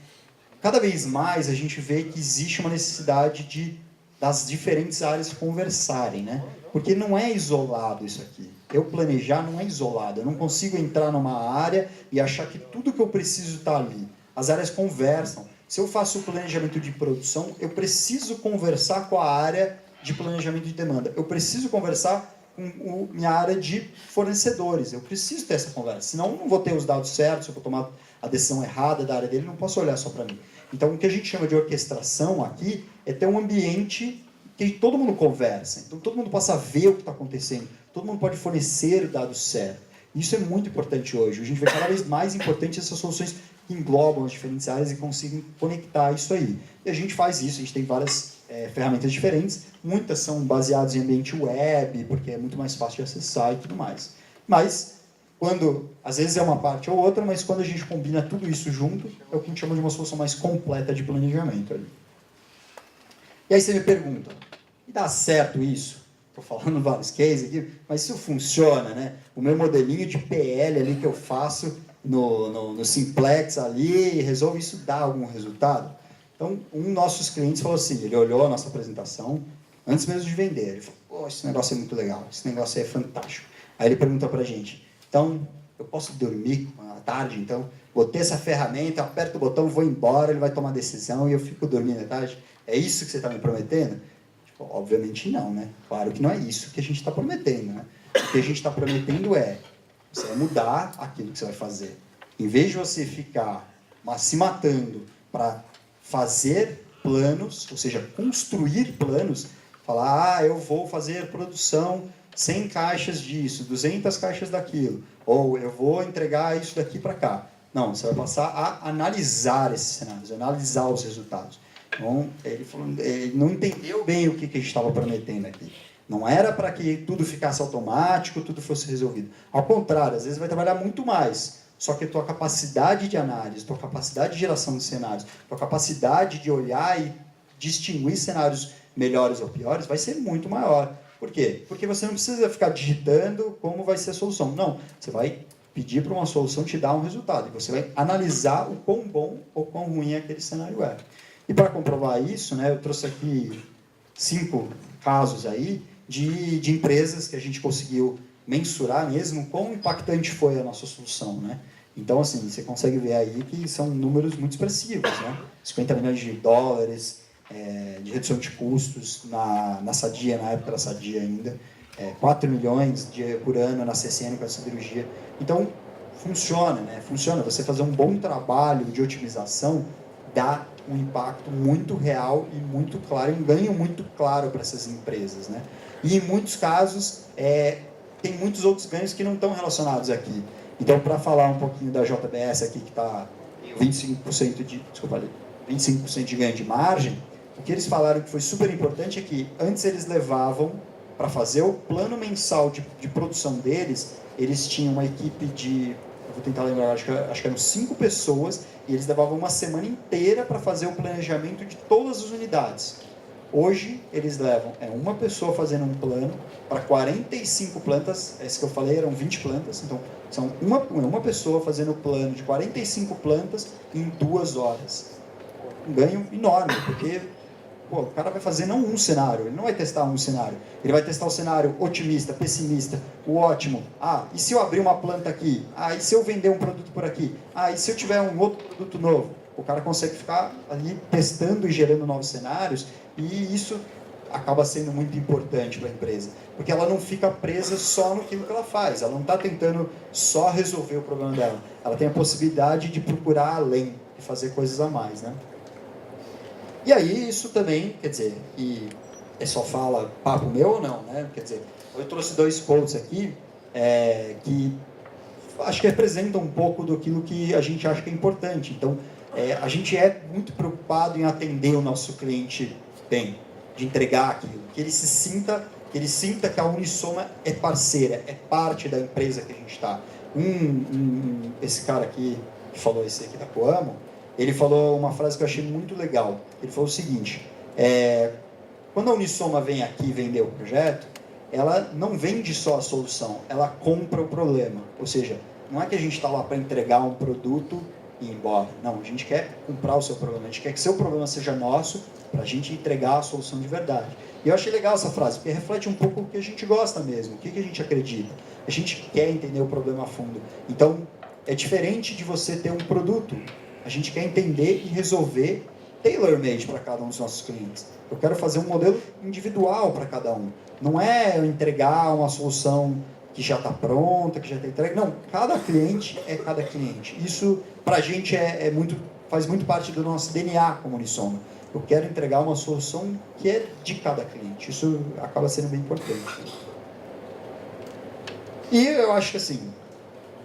Speaker 2: Cada vez mais a gente vê que existe uma necessidade das diferentes áreas conversarem, né? Porque não é isolado isso aqui. Eu planejar não é isolado. Eu não consigo entrar numa área e achar que tudo que eu preciso está ali. As áreas conversam. Se eu faço o planejamento de produção, eu preciso conversar com a área de planejamento de demanda. Eu preciso conversar com minha área de fornecedores. Eu preciso ter essa conversa. Senão eu não vou ter os dados certos, eu vou tomar a decisão errada da área dele, não posso olhar só para mim. Então, o que a gente chama de orquestração aqui é ter um ambiente que todo mundo conversa. Então, todo mundo possa ver o que está acontecendo. Todo mundo pode fornecer dados certos. Isso é muito importante hoje. A gente vê cada vez mais importante essas soluções que englobam as diferentes áreas e conseguem conectar isso aí. E a gente faz isso, a gente tem várias ferramentas diferentes. Muitas são baseadas em ambiente web, porque é muito mais fácil de acessar e tudo mais. Mas, às vezes é uma parte ou outra, mas quando a gente combina tudo isso junto, é o que a gente chama de uma solução mais completa de planejamento ali. E aí você me pergunta, e dá certo isso? Estou falando vários cases aqui, mas isso funciona, né? O meu modelinho de PL ali que eu faço no Simplex ali, resolve isso, dá algum resultado? Então, um dos nossos clientes falou assim, ele olhou a nossa apresentação, antes mesmo de vender, ele falou, esse negócio é muito legal, esse negócio é fantástico. Aí ele perguntou para a gente, então, eu posso dormir à tarde, então? Botei essa ferramenta, aperto o botão, vou embora, ele vai tomar decisão e eu fico dormindo à tarde? É isso que você está me prometendo? Tipo, obviamente não, né? Claro que não é isso que a gente está prometendo, né? O que a gente está prometendo você vai mudar aquilo que você vai fazer. Em vez de você ficar se matando para fazer planos, ou seja, construir planos, falar, eu vou fazer produção 100 caixas disso, 200 caixas daquilo, ou eu vou entregar isso daqui para cá. Não, você vai passar a analisar esses cenários, analisar os resultados. Então, ele não entendeu bem o que a gente estava prometendo aqui. Não era para que tudo ficasse automático, tudo fosse resolvido. Ao contrário, às vezes vai trabalhar muito mais só que a tua capacidade de análise, tua capacidade de geração de cenários, tua capacidade de olhar e distinguir cenários melhores ou piores vai ser muito maior. Por quê? Porque você não precisa ficar digitando como vai ser a solução. Não, você vai pedir para uma solução te dar um resultado e você vai analisar o quão bom ou quão ruim aquele cenário é. E para comprovar isso, né, eu trouxe aqui 5 casos aí de empresas que a gente conseguiu mensurar mesmo quão impactante foi a nossa solução, né? Então, assim, você consegue ver aí que são números muito expressivos, né? 50 milhões de dólares de redução de custos na Sadia, na época da Sadia ainda, 4 milhões por ano na CCN com essa cirurgia. Então, funciona, né? Funciona. Você fazer um bom trabalho de otimização dá um impacto muito real e muito claro, um ganho muito claro para essas empresas, né? E em muitos casos, tem muitos outros ganhos que não estão relacionados aqui. Então, para falar um pouquinho da JBS aqui, que está 25% de ganho de margem, o que eles falaram que foi super importante é que antes eles levavam, para fazer o plano mensal de produção deles, eles tinham uma equipe de, eu vou tentar lembrar, acho que eram 5 pessoas, e eles levavam uma semana inteira para fazer o planejamento de todas as unidades. Hoje, eles levam uma pessoa fazendo um plano para 45 plantas, esse que eu falei eram 20 plantas, então são uma pessoa fazendo o plano de 45 plantas em 2 horas. Um ganho enorme, porque o cara vai fazer não um cenário, ele não vai testar um cenário, ele vai testar o cenário otimista, pessimista, o ótimo. E se eu abrir uma planta aqui? E se eu vender um produto por aqui? E se eu tiver um outro produto novo? O cara consegue ficar ali testando e gerando novos cenários, e isso acaba sendo muito importante para a empresa, porque ela não fica presa só no que ela faz, ela não está tentando só resolver o problema dela, ela tem a possibilidade de procurar além, de fazer coisas a mais, né? E aí isso também, quer dizer, e só fala papo meu ou não, né? Quer dizer, eu trouxe 2 quotes aqui, que acho que representam um pouco daquilo que a gente acha que é importante. Então, a gente é muito preocupado em atender o nosso cliente bem, de entregar aquilo, que ele sinta que a Unisoma é parceira, é parte da empresa que a gente está. Esse cara aqui, que falou esse aqui da Coamo, ele falou uma frase que eu achei muito legal. Ele falou o seguinte, quando a Unisoma vem aqui vender o projeto, ela não vende só a solução, ela compra o problema. Ou seja, não é que a gente está lá para entregar um produto e ir embora. Não, a gente quer comprar o seu problema, a gente quer que seu problema seja nosso para a gente entregar a solução de verdade. E eu achei legal essa frase, porque reflete um pouco o que a gente gosta mesmo, o que a gente acredita. A gente quer entender o problema a fundo. Então, é diferente de você ter um produto. A gente quer entender e resolver tailor-made para cada um dos nossos clientes. Eu quero fazer um modelo individual para cada um. Não é eu entregar uma solução que já está pronta, que já está entregue. Não, cada cliente é cada cliente. Isso, para a gente, faz muito parte do nosso DNA como Unisoma. Eu quero entregar uma solução que é de cada cliente. Isso acaba sendo bem importante. E eu acho que assim,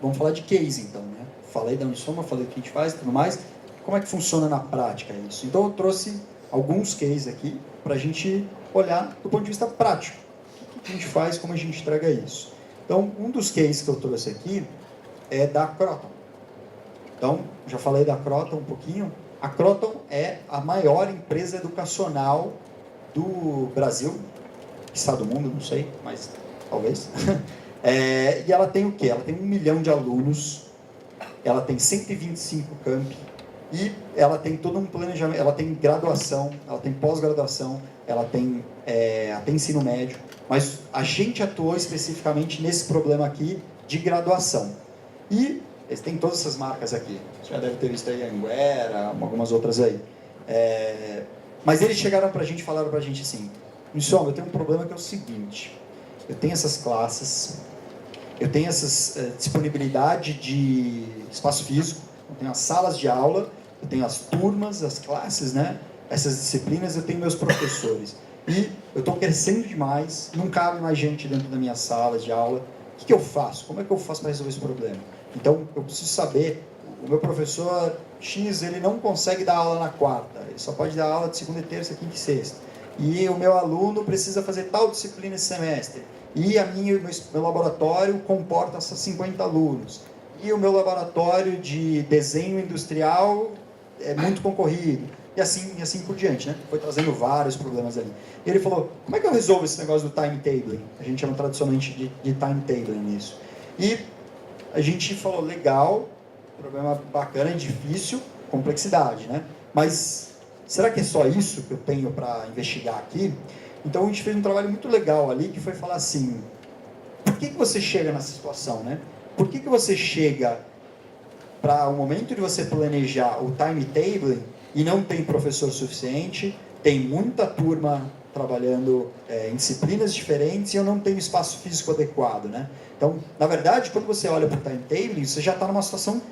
Speaker 2: vamos falar de case então, né? Falei da Unisoma, falei o que a gente faz e tudo mais. Como é que funciona na prática isso? Então eu trouxe alguns cases aqui para a gente olhar do ponto de vista prático. O que a gente faz, como a gente entrega isso. Então, um dos cases que eu trouxe aqui é da Croton. Então, já falei da Croton um pouquinho. A Croton é a maior empresa educacional do Brasil, quiçá do mundo, não sei, mas talvez. E ela tem o quê? Ela tem 1 milhão de alunos, ela tem 125 campi, e ela tem todo um planejamento, ela tem graduação, ela tem pós-graduação, ela tem até ensino médio, mas a gente atuou especificamente nesse problema aqui de graduação. E eles têm todas essas marcas aqui, você já deve ter visto aí a Anguera, algumas outras aí. Mas eles chegaram para a gente e falaram para a gente assim, Unisoma, eu tenho um problema que é o seguinte, eu tenho essas classes, eu tenho essa disponibilidade de espaço físico, eu tenho as salas de aula, eu tenho as turmas, as classes, né? Essas disciplinas, eu tenho meus professores. E eu estou crescendo demais, não cabe mais gente dentro da minha sala de aula. O que eu faço? Como é que eu faço para resolver esse problema? Então, eu preciso saber, o meu professor X, ele não consegue dar aula na quarta, ele só pode dar aula de segunda e terça, quinta e sexta. E o meu aluno precisa fazer tal disciplina esse semestre. E meu laboratório comporta essas 50 alunos. e o meu laboratório de desenho industrial é muito concorrido. E assim por diante, né? Foi trazendo vários problemas ali. E ele falou, como é que eu resolvo esse negócio do timetabling? A gente chama tradicionalmente de timetabling nisso. E a gente falou, legal, problema bacana, difícil, complexidade, né? Mas será que é só isso que eu tenho para investigar aqui? Então a gente fez um trabalho muito legal ali, que foi falar assim, por que você chega nessa situação, né? Por que você chega para o momento de você planejar o timetabling e não tem professor suficiente, tem muita turma trabalhando em disciplinas diferentes e eu não tenho espaço físico adequado, né? Então, na verdade, quando você olha para o timetabling, você já está numa situação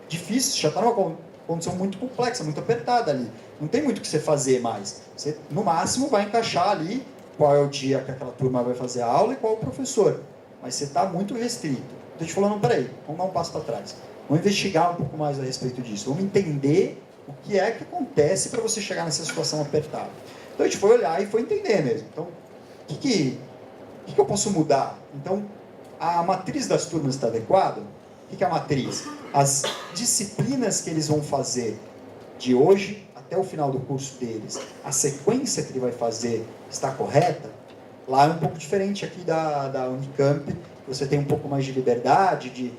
Speaker 2: difícil, já está numa condição muito complexa, muito apertada ali. Não tem muito o que você fazer mais. Você, no máximo, vai encaixar ali qual é o dia que aquela turma vai fazer a aula e qual é o professor. Mas você está muito restrito. Então, a gente falou, não, peraí, vamos dar um passo para trás. Vamos investigar um pouco mais a respeito disso. Vamos entender o que é que acontece para você chegar nessa situação apertada. Então, a gente foi olhar e foi entender mesmo. Então, o que eu posso mudar? Então, a matriz das turmas está adequada? O que é a matriz? As disciplinas que eles vão fazer de hoje até o final do curso deles, a sequência que ele vai fazer está correta? Lá é um pouco diferente aqui da Unicamp. Você tem um pouco mais de liberdade, de,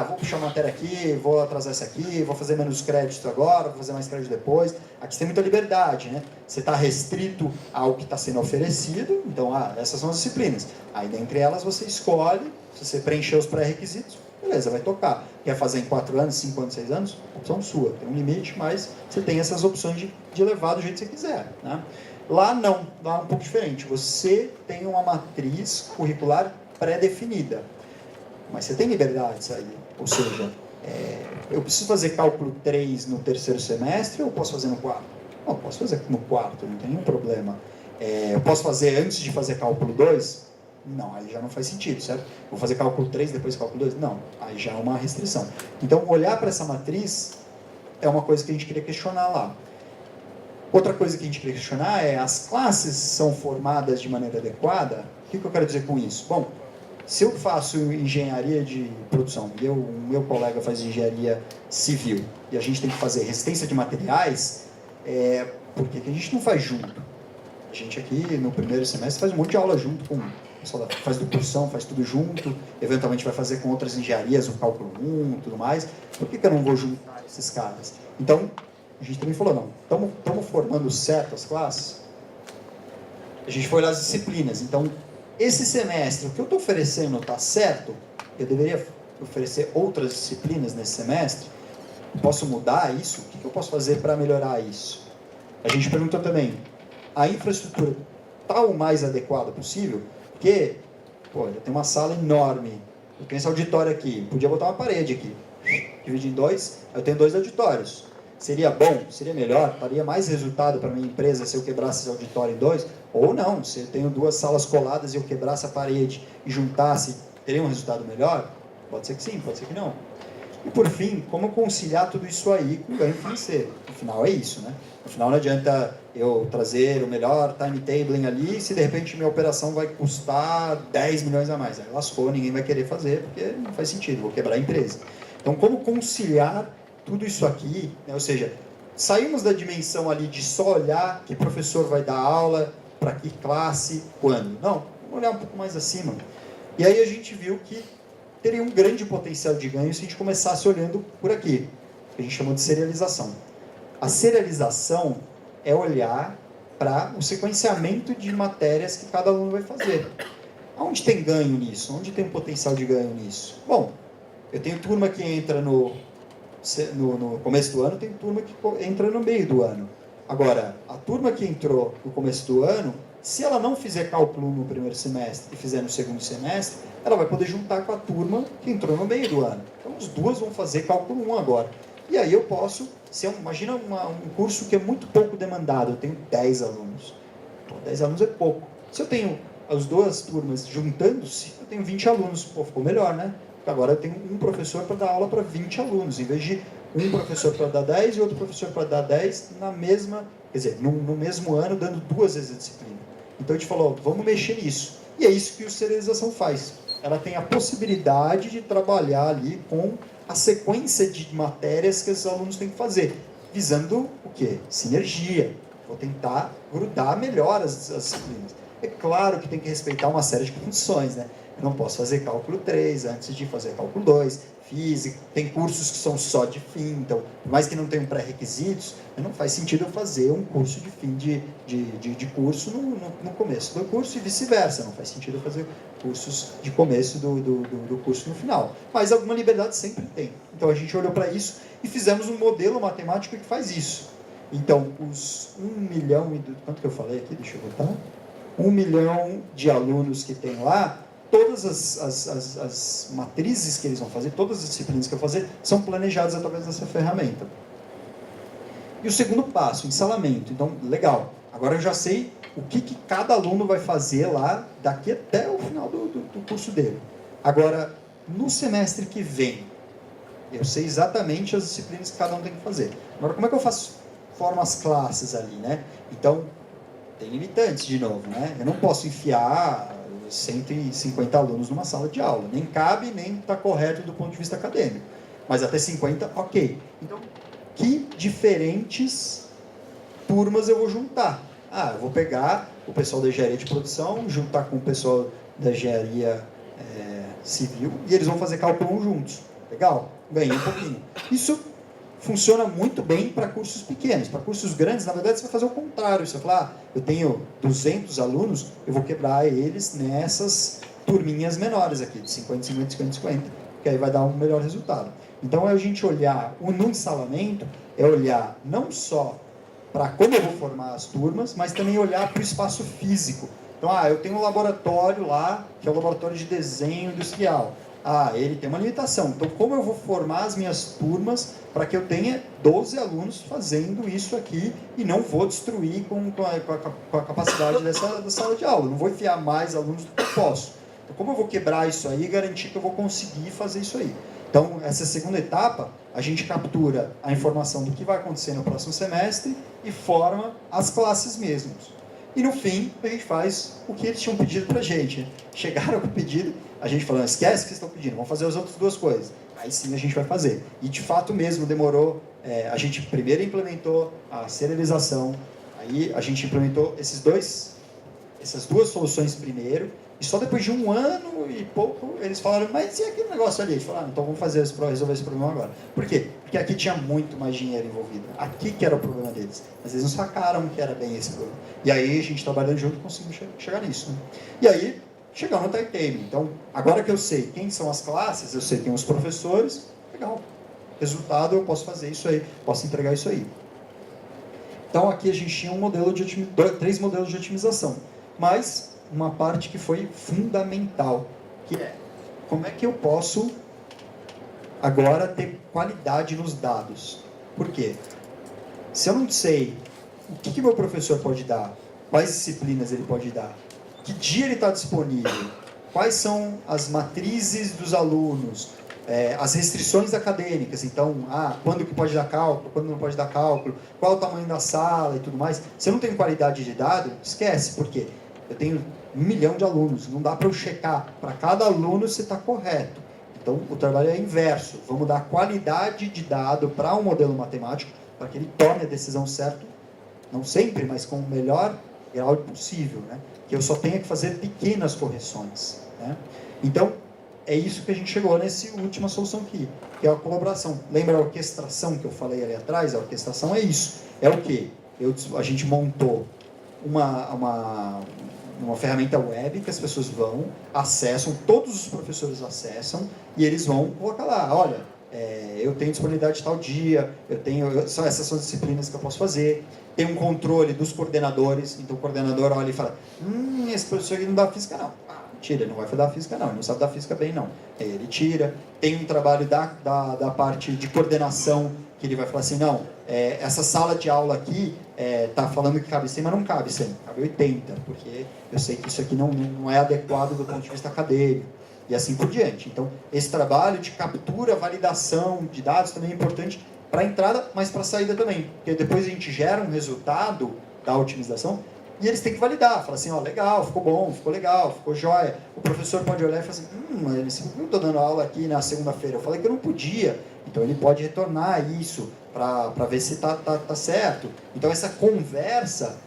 Speaker 2: vou puxar uma matéria aqui, vou atrasar essa aqui, vou fazer menos crédito agora, vou fazer mais crédito depois. Aqui você tem muita liberdade, né? Você está restrito ao que está sendo oferecido, então, essas são as disciplinas. Aí, dentre elas, você escolhe, se você preencher os pré-requisitos, beleza, vai tocar. Quer fazer em 4 anos, 5 anos, 6 anos? Opção sua. Tem um limite, mas você tem essas opções de levar do jeito que você quiser, né? Lá não, lá é um pouco diferente. Você tem uma matriz curricular pré-definida, mas você tem liberdades aí, ou seja, eu preciso fazer cálculo 3 no terceiro semestre ou eu posso fazer no quarto? Não, eu posso fazer no quarto, não tem nenhum problema. Eu posso fazer antes de fazer cálculo 2? Não, aí já não faz sentido, certo? Vou fazer cálculo 3, depois cálculo 2? Não, aí já é uma restrição. Então, olhar para essa matriz é uma coisa que a gente queria questionar lá. Outra coisa que a gente queria questionar é, as classes são formadas de maneira adequada? O que eu quero dizer com isso? Bom, se eu faço engenharia de produção e o meu colega faz engenharia civil e a gente tem que fazer resistência de materiais, por que a gente não faz junto? A gente aqui no primeiro semestre faz um monte de aula junto com o pessoal, faz do cursão, faz tudo junto, eventualmente vai fazer com outras engenharias o cálculo 1 e tudo mais. Por que eu não vou juntar esses caras? Então, a gente também falou, não, estamos formando certo as classes? A gente foi olhar as disciplinas, então esse semestre, o que eu estou oferecendo está certo? Eu deveria oferecer outras disciplinas nesse semestre? Posso mudar isso? O que eu posso fazer para melhorar isso? A gente perguntou também, a infraestrutura está o mais adequada possível? Porque, eu tenho uma sala enorme, eu tenho esse auditório aqui, podia botar uma parede aqui, dividir em 2, eu tenho 2 auditórios. Seria bom? Seria melhor? Daria mais resultado para a minha empresa se eu quebrasse esse auditório em 2? Ou não, se eu tenho 2 salas coladas e eu quebrasse a parede e juntasse, teria um resultado melhor? Pode ser que sim, pode ser que não. E por fim, como conciliar tudo isso aí com ganho financeiro? No final é isso, né? No final não adianta eu trazer o melhor timetabling ali se de repente minha operação vai custar 10 milhões a mais. Aí lascou, ninguém vai querer fazer porque não faz sentido, vou quebrar a empresa. Então, como conciliar tudo isso aqui, né? Ou seja, saímos da dimensão ali de só olhar que professor vai dar aula, para que classe, quando. Não, vamos olhar um pouco mais acima. E aí a gente viu que teria um grande potencial de ganho se a gente começasse olhando por aqui, que a gente chamou de serialização. A serialização é olhar para o sequenciamento de matérias que cada aluno vai fazer. Onde tem ganho nisso? Onde tem um potencial de ganho nisso? Bom, eu tenho turma que entra no começo do ano, tem turma que entra no meio do ano. Agora, a turma que entrou no começo do ano, se ela não fizer cálculo no primeiro semestre e fizer no segundo semestre, ela vai poder juntar com a turma que entrou no meio do ano. Então, as duas vão fazer cálculo 1 agora. E aí eu posso, imagina um curso que é muito pouco demandado, eu tenho 10 alunos. Então, 10 alunos é pouco. Se eu tenho as duas turmas juntando-se, eu tenho 20 alunos. Pô, ficou melhor, né? Porque agora eu tenho um professor para dar aula para 20 alunos, em vez de um professor para dar 10 e outro professor para dar 10 na mesma, quer dizer, no mesmo ano, dando 2 vezes a disciplina. Então a gente falou, vamos mexer nisso. E é isso que o serialização faz. Ela tem a possibilidade de trabalhar ali com a sequência de matérias que os alunos têm que fazer, visando o quê? Sinergia. Vou tentar grudar melhor as disciplinas. É claro que tem que respeitar uma série de condições, né? Eu não posso fazer cálculo 3 antes de fazer cálculo 2, física, tem cursos que são só de fim, então, por mais que não tenham pré-requisitos, não faz sentido eu fazer um curso de fim de curso no começo do curso e vice-versa, não faz sentido eu fazer cursos de começo do curso no final. Mas alguma liberdade sempre tem. Então a gente olhou para isso e fizemos um modelo matemático que faz isso. Então, os 1 milhão e... Quanto que eu falei aqui? Deixa eu botar. 1 milhão de alunos que tem lá, todas as matrizes que eles vão fazer, todas as disciplinas que eu vou fazer, são planejadas através dessa ferramenta. E o segundo passo, ensalamento. Então, legal. Agora eu já sei o que cada aluno vai fazer lá daqui até o final do curso dele. Agora, no semestre que vem, eu sei exatamente as disciplinas que cada um tem que fazer. Agora, como é que eu formo as classes ali, né? Então, tem limitantes de novo, né? Eu não posso enfiar 150 alunos numa sala de aula. Nem cabe, nem está correto do ponto de vista acadêmico. Mas até 50, ok. Então, que diferentes turmas eu vou juntar? Ah, eu vou pegar o pessoal da engenharia de produção, juntar com o pessoal da engenharia civil, e eles vão fazer cálculo 1 juntos. Legal? Ganhei um pouquinho. Isso funciona muito bem para cursos pequenos. Para cursos grandes, na verdade, você vai fazer o contrário. Você vai falar, eu tenho 200 alunos, eu vou quebrar eles nessas turminhas menores aqui, de 50, 50, 50, 50, que aí vai dar um melhor resultado. Então, é a gente olhar no ensalamento, é olhar não só para como eu vou formar as turmas, mas também olhar para o espaço físico. Então, eu tenho um laboratório lá, que é o laboratório de desenho industrial. Ele tem uma limitação. Então, como eu vou formar as minhas turmas para que eu tenha 12 alunos fazendo isso aqui e não vou destruir com a capacidade da sala de aula? Não vou enfiar mais alunos do que eu posso. Então, como eu vou quebrar isso aí e garantir que eu vou conseguir fazer isso aí? Então, essa segunda etapa, a gente captura a informação do que vai acontecer no próximo semestre e forma as classes mesmos. E no fim, a gente faz o que eles tinham pedido para a gente. Chegaram com o pedido, a gente falou, esquece o que vocês estão pedindo, vamos fazer as outras duas coisas. Aí sim a gente vai fazer. E de fato mesmo demorou, a gente primeiro implementou a serialização, aí a gente implementou essas duas soluções primeiro, e só depois de 1 ano e pouco eles falaram, mas e aquele negócio ali? Eles falaram, então vamos resolver esse problema agora. Por quê? Porque aqui tinha muito mais dinheiro envolvido. Aqui que era o problema deles. Mas eles não sacaram que era bem esse problema. E aí a gente trabalhando junto conseguiu chegar nisso. Né? E aí chegamos no timetable. Então, agora que eu sei quem são as classes, eu sei quem são os professores, legal. Resultado, eu posso fazer isso aí, posso entregar isso aí. Então, aqui a gente tinha 3 modelos de otimização. Mas uma parte que foi fundamental, que é como é que eu posso agora ter qualidade nos dados. Por quê? Se eu não sei o que meu professor pode dar, quais disciplinas ele pode dar, que dia ele está disponível, quais são as matrizes dos alunos, as restrições acadêmicas, então, quando que pode dar cálculo, quando não pode dar cálculo, qual o tamanho da sala e tudo mais. Se eu não tenho qualidade de dado, esquece, por quê? Eu tenho 1 milhão de alunos, não dá para eu checar para cada aluno se está correto. Então, o trabalho é inverso. Vamos dar qualidade de dado para um modelo matemático, para que ele tome a decisão certa, não sempre, mas com o melhor grau possível, né? Que eu só tenha que fazer pequenas correções. Né? Então, é isso que a gente chegou nessa última solução aqui, que é a colaboração. Lembra a orquestração que eu falei ali atrás? A orquestração é isso. É o quê? A gente montou uma ferramenta web que as pessoas vão, acessam, todos os professores acessam, e eles vão colocar lá, olha, eu tenho disponibilidade tal dia, essas são as disciplinas que eu posso fazer, tem um controle dos coordenadores, então o coordenador olha e fala, esse professor aqui não dá física não. Mentira, ele não vai dar física não, ele não sabe dar física bem não. Aí ele tira, tem um trabalho da parte de coordenação, que ele vai falar assim, não, essa sala de aula aqui está falando que cabe 100, mas não cabe 100, cabe 80, porque eu sei que isso aqui não é adequado do ponto de vista acadêmico, e assim por diante. Então, esse trabalho de captura, validação de dados também é importante para a entrada, mas para a saída também, porque depois a gente gera um resultado da otimização E eles têm que validar, falar assim, ó, legal, ficou bom, ficou legal, ficou jóia. O professor pode olhar e falar assim, mas eu não estou dando aula aqui na segunda-feira, eu falei que eu não podia. Então ele pode retornar isso para ver se tá certo. Então essa conversa,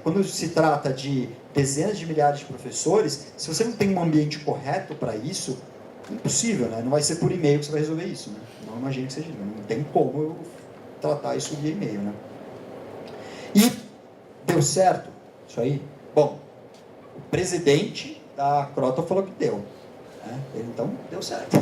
Speaker 2: quando se trata de dezenas de milhares de professores, se você não tem um ambiente correto para isso, é impossível, né? Não vai ser por e-mail que você vai resolver isso, né? Não imagino que seja, não tem como eu tratar isso via e-mail, né? E deu certo isso aí? Bom, o presidente da Croton falou que deu, né? Então deu certo.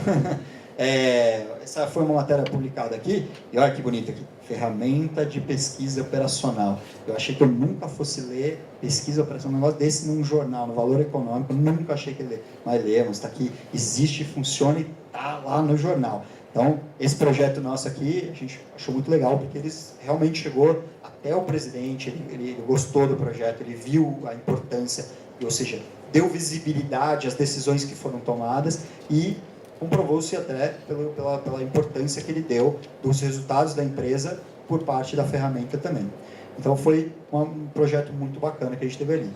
Speaker 2: Essa foi uma matéria publicada aqui, e olha que bonita aqui, ferramenta de pesquisa operacional. Eu achei que eu nunca fosse ler pesquisa operacional, um negócio desse num jornal, no Valor Econômico, eu nunca achei que ia ler. Mas lemos, está aqui, existe, funciona e está lá no jornal. Então, esse projeto nosso aqui, a gente achou muito legal, porque eles realmente chegou até o presidente, ele gostou do projeto, ele viu a importância, ou seja, deu visibilidade às decisões que foram tomadas e comprovou-se até pela importância que ele deu dos resultados da empresa por parte da ferramenta também. Então foi um projeto muito bacana que a gente teve ali.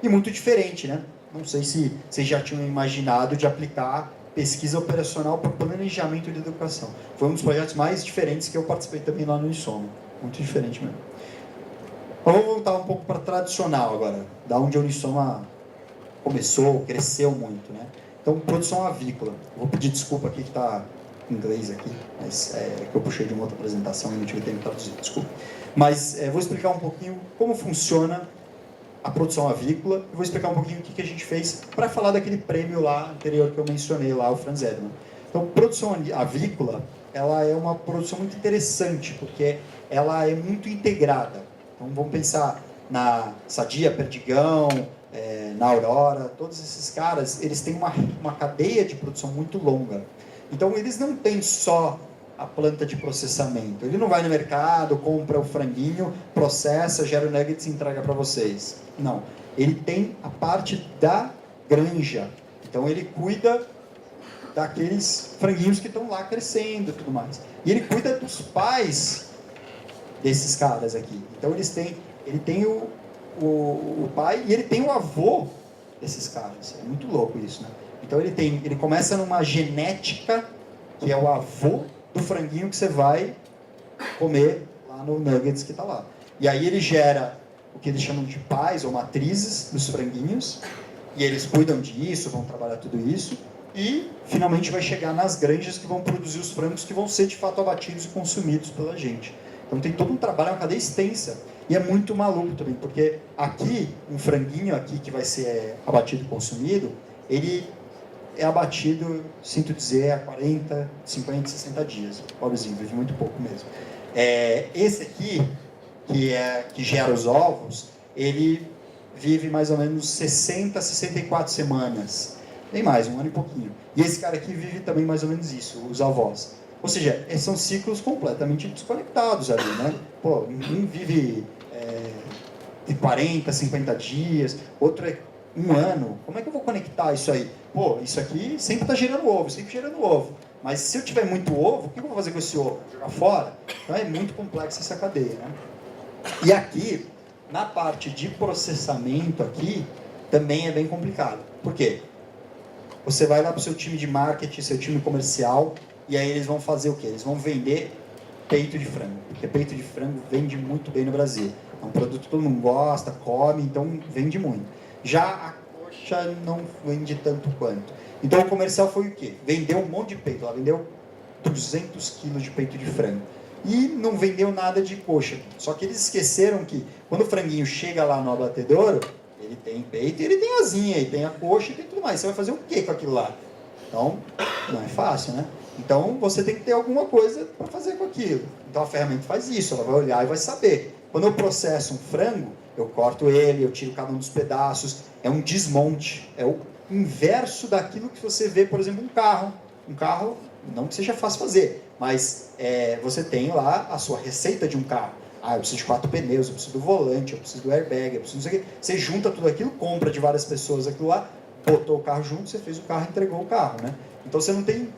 Speaker 2: E muito diferente, né? Não sei se vocês já tinham imaginado de aplicar pesquisa operacional para planejamento de educação. Foi um dos projetos mais diferentes que eu participei também lá no Unisoma. Muito diferente mesmo. Vamos voltar um pouco para tradicional agora, da onde a Unisoma começou, cresceu muito, né? Então, produção avícola. Vou pedir desculpa aqui que está em inglês aqui, mas que eu puxei de uma outra apresentação e não tive tempo de traduzir, desculpa. Mas vou explicar um pouquinho como funciona a produção avícola e vou explicar um pouquinho o que a gente fez para falar daquele prêmio lá anterior que eu mencionei lá, o Franz Edman. Então, produção avícola, ela é uma produção muito interessante, porque ela é muito integrada. Então, vamos pensar na Sadia, Perdigão, na Aurora, todos esses caras, eles têm uma cadeia de produção muito longa. Então, eles não têm só a planta de processamento. Ele não vai no mercado, compra o franguinho, processa, gera o nuggets e entrega para vocês. Não. Ele tem a parte da granja. Então, ele cuida daqueles franguinhos que estão lá crescendo e tudo mais. E ele cuida dos pais desses caras aqui. Então, ele tem o pai e ele tem o avô desses caras. É muito louco isso, né? Então ele começa numa genética que é o avô do franguinho que você vai comer lá no nuggets que está lá. E aí ele gera o que eles chamam de pais ou matrizes dos franguinhos e eles cuidam disso, vão trabalhar tudo isso e finalmente vai chegar nas granjas que vão produzir os frangos que vão ser de fato abatidos e consumidos pela gente. Então tem todo um trabalho, uma cadeia extensa. E é muito maluco também, porque aqui, um franguinho aqui que vai ser abatido e consumido, ele é abatido, sinto dizer, a 40, 50, 60 dias. Pobrezinho, vive muito pouco mesmo. Esse aqui, que gera os ovos, ele vive mais ou menos 60, 64 semanas. Nem mais, um ano e pouquinho. E esse cara aqui vive também mais ou menos isso, os avós. Ou seja, são ciclos completamente desconectados ali, né? Pô, um vive de 40, 50 dias, outro é um ano. Como é que eu vou conectar isso aí? Pô, isso aqui sempre está gerando ovo, sempre gerando ovo. Mas se eu tiver muito ovo, o que eu vou fazer com esse ovo? Jogar fora? Então é muito complexa essa cadeia, né? E aqui, na parte de processamento aqui, também é bem complicado. Por quê? Você vai lá para o seu time de marketing, seu time comercial, e aí eles vão fazer o quê? Eles vão vender peito de frango, porque peito de frango vende muito bem no Brasil. É um produto que todo mundo gosta, come, então vende muito. Já a coxa não vende tanto quanto. Então o comercial foi o quê? Vendeu um monte de peito, ela vendeu 200 quilos de peito de frango. E não vendeu nada de coxa. Só que eles esqueceram que quando o franguinho chega lá no abatedouro, ele tem peito, ele tem asinha, ele tem a coxa e tem tudo mais. Você vai fazer o quê com aquilo lá? Então, não é fácil, né? Então, você tem que ter alguma coisa para fazer com aquilo. Então, a ferramenta faz isso, ela vai olhar e vai saber. Quando eu processo um frango, eu corto ele, eu tiro cada um dos pedaços, é um desmonte, é o inverso daquilo que você vê, por exemplo, um carro. Um carro, não que seja fácil fazer, mas você tem lá a sua receita de um carro. Ah, eu preciso de 4 pneus, eu preciso do volante, eu preciso do airbag, eu preciso não sei o quê. Você junta tudo aquilo, compra de várias pessoas aquilo lá, botou o carro junto, você fez o carro, entregou o carro, né? Então você não tem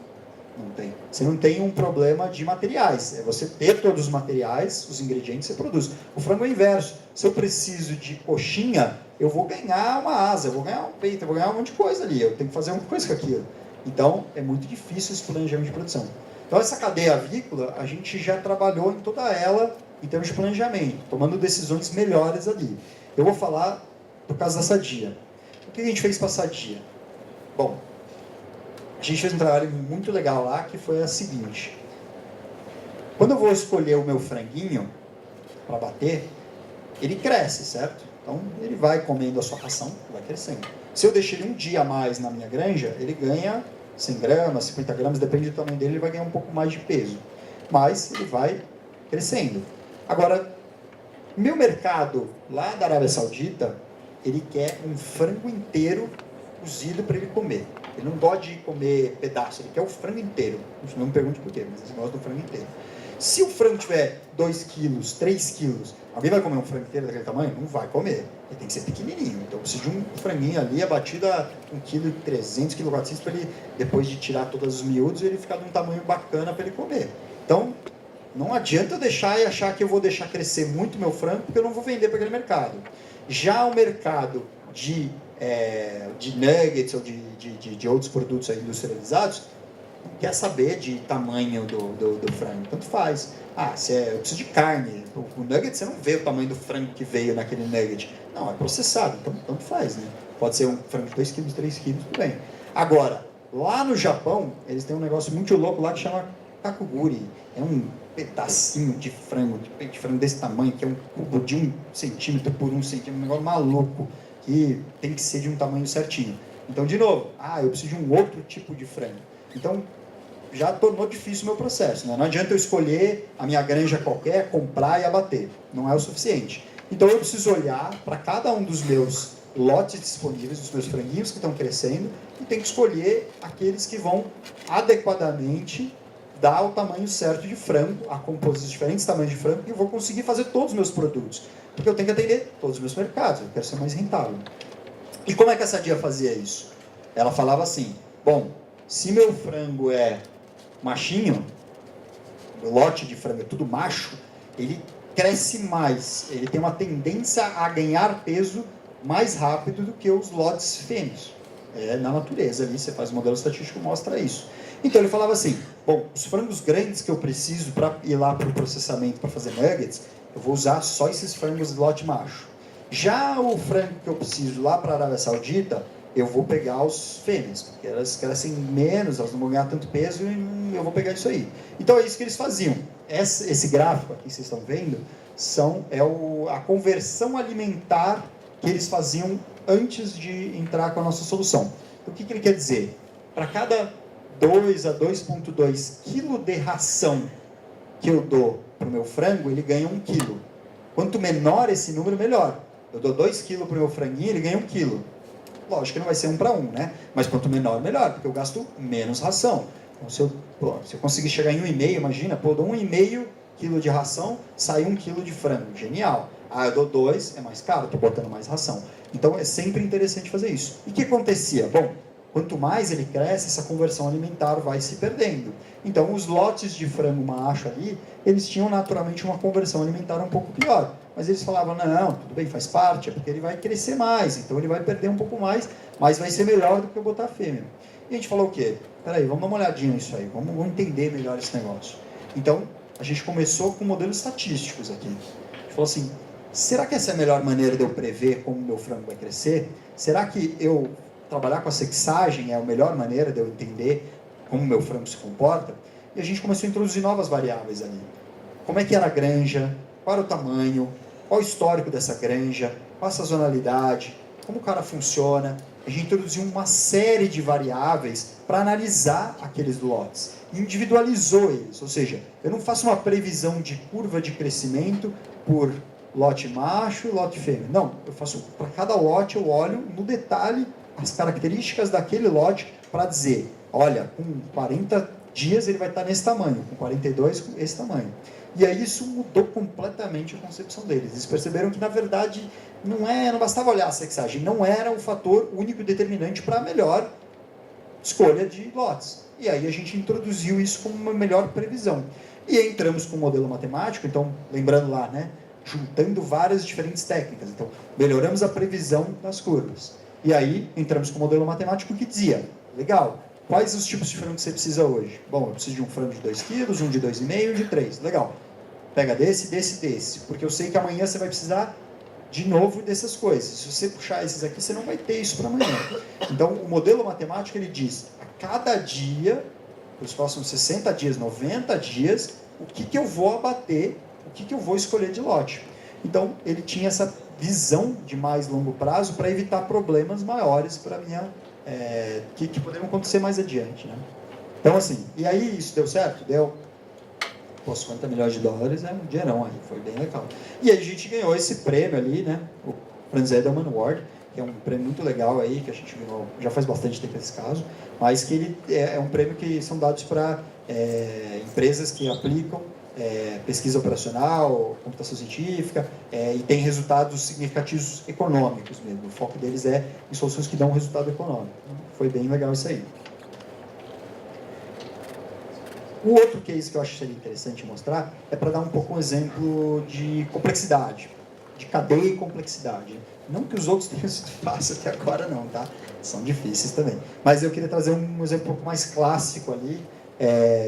Speaker 2: Não tem. Você não tem um problema de materiais. É você ter todos os materiais, os ingredientes, você produz. O frango é o inverso. Se eu preciso de coxinha, eu vou ganhar uma asa, eu vou ganhar um peito, eu vou ganhar um monte de coisa ali. Eu tenho que fazer alguma coisa com aquilo. Então, é muito difícil esse planejamento de produção. Então, essa cadeia avícola, a gente já trabalhou em toda ela, em termos de planejamento, tomando decisões melhores ali. Eu vou falar do caso da Sadia. O que a gente fez para a Sadia? Bom, a gente fez um trabalho muito legal lá, que foi a seguinte. Quando eu vou escolher o meu franguinho para bater, ele cresce, certo? Então, ele vai comendo a sua ração, vai crescendo. Se eu deixar ele um dia a mais na minha granja, ele ganha 100 gramas, 50 gramas, depende do tamanho dele, ele vai ganhar um pouco mais de peso. Mas ele vai crescendo. Agora, meu mercado lá da Arábia Saudita, ele quer um frango inteiro cozido para ele comer. Ele não gosta de comer pedaço, ele quer o frango inteiro. Não me pergunte por quê, mas ele gosta do frango inteiro. Se o frango tiver 2 quilos, 3 quilos, alguém vai comer um frango inteiro daquele tamanho? Não vai comer. Ele tem que ser pequenininho. Então eu preciso de um franguinho ali abatido a 1,3 kg, 1,4 kg, para ele, depois de tirar todos os miúdos, ele ficar de um tamanho bacana para ele comer. Então, não adianta eu deixar e achar que eu vou deixar crescer muito meu frango, porque eu não vou vender para aquele mercado. Já o mercado de nuggets ou de outros produtos aí industrializados, quer saber de tamanho do frango, tanto faz. Eu preciso de carne. O nugget, você não vê o tamanho do frango que veio naquele nugget. Não, é processado, então tanto faz, né? Pode ser um frango de 2 kg, 3 kg, tudo bem. Agora, lá no Japão, eles têm um negócio muito louco lá que chama kakuguri. É um pedacinho de frango desse tamanho, que é um cubo de 1 centímetro por 1 centímetro, um negócio maluco, que tem que ser de um tamanho certinho. Então, de novo, eu preciso de um outro tipo de frango. Então, já tornou difícil o meu processo, né? Não adianta eu escolher a minha granja qualquer, comprar e abater. Não é o suficiente. Então, eu preciso olhar para cada um dos meus lotes disponíveis, dos meus franguinhos que estão crescendo, e tenho que escolher aqueles que vão adequadamente dar o tamanho certo de frango, a composição, diferentes tamanhos de frango, e eu vou conseguir fazer todos os meus produtos. Porque eu tenho que atender todos os meus mercados, eu quero ser mais rentável. E como é que a Sadia fazia isso? Ela falava assim, bom, se meu frango é machinho, o lote de frango é tudo macho, ele cresce mais, ele tem uma tendência a ganhar peso mais rápido do que os lotes fêmeos. Na natureza ali, você faz um modelo estatístico, mostra isso. Então ele falava assim, bom, os frangos grandes que eu preciso para ir lá para o processamento, para fazer nuggets, eu vou usar só esses frangos de lote macho. Já o frango que eu preciso lá para a Arábia Saudita, eu vou pegar os fêmeas, porque elas crescem menos, elas não vão ganhar tanto peso e eu vou pegar isso aí. Então é isso que eles faziam. Esse gráfico aqui que vocês estão vendo a conversão alimentar que eles faziam antes de entrar com a nossa solução. Então, o que ele quer dizer? Para cada 2 a 2,2 kg de ração que eu dou para o meu frango, ele ganha 1 kg. Quanto menor esse número, melhor. Eu dou 2 kg para o meu franguinho, ele ganha 1 kg. Lógico que não vai ser 1 para 1, né? Mas quanto menor, melhor, porque eu gasto menos ração. Então, se eu conseguir chegar em 1,5, imagina, eu dou 1,5 kg de ração, sai 1 kg de frango. Genial. Eu dou 2, é mais caro, estou botando mais ração. Então, é sempre interessante fazer isso. E o que acontecia? Bom, quanto mais ele cresce, essa conversão alimentar vai se perdendo. Então, os lotes de frango macho ali, eles tinham naturalmente uma conversão alimentar um pouco pior. Mas eles falavam, não, tudo bem, faz parte, é porque ele vai crescer mais, então ele vai perder um pouco mais, mas vai ser melhor do que eu botar a fêmea. E a gente falou o quê? Peraí, vamos dar uma olhadinha nisso aí, vamos entender melhor esse negócio. Então, a gente começou com modelos estatísticos aqui. A gente falou assim, será que essa é a melhor maneira de eu prever como o meu frango vai crescer? Será que eu trabalhar com a sexagem é a melhor maneira de eu entender como o meu frango se comporta? E a gente começou a introduzir novas variáveis ali. Como é que era a granja? Qual era o tamanho? Qual o histórico dessa granja? Qual a sazonalidade? Como o cara funciona? A gente introduziu uma série de variáveis para analisar aqueles lotes. Individualizou eles, ou seja, eu não faço uma previsão de curva de crescimento por lote macho e lote fêmea. Não, eu faço para cada lote, eu olho no detalhe as características daquele lote para dizer, olha, com 40 dias ele vai estar nesse tamanho, com 42 com esse tamanho. E aí isso mudou completamente a concepção deles. Eles perceberam que, na verdade, não bastava olhar a sexagem, não era um fator único e determinante para a melhor escolha de lotes. e aí a gente introduziu isso como uma melhor previsão. E entramos com o modelo matemático, então, lembrando lá, né, juntando várias diferentes técnicas. Então, melhoramos a previsão das curvas. E aí, entramos com o modelo matemático que dizia, legal, quais os tipos de frango que você precisa hoje? Bom, eu preciso de um frango de 2 kg, um de 2,5 e um de 3. Legal. Pega desse, porque eu sei que amanhã você vai precisar de novo dessas coisas. Se você puxar esses aqui, você não vai ter isso para amanhã. Então, o modelo matemático, ele diz, a cada dia, nos próximos 60 dias, 90 dias, o que eu vou abater, o que eu vou escolher de lote. Então, ele tinha essa visão de mais longo prazo para evitar problemas maiores para minha que poderiam acontecer mais adiante, né? Então, assim, e aí isso deu certo? Deu. Pô, 50 milhões de dólares é um dinheirão aí, foi bem legal. E aí a gente ganhou esse prêmio ali, né? O Franz Edelman Award, que é um prêmio muito legal aí, que a gente ganhou, já faz bastante tempo esse caso, mas que ele é um prêmio que são dados para empresas que aplicam pesquisa operacional, computação científica, e tem resultados significativos econômicos mesmo. O foco deles é em soluções que dão resultado econômico. Foi bem legal isso aí. O outro case que eu acho que seria interessante mostrar é para dar um pouco um exemplo de complexidade, de cadeia e complexidade. Não que os outros tenham sido fáceis até agora não, tá? São difíceis também. Mas eu queria trazer um exemplo um pouco mais clássico ali,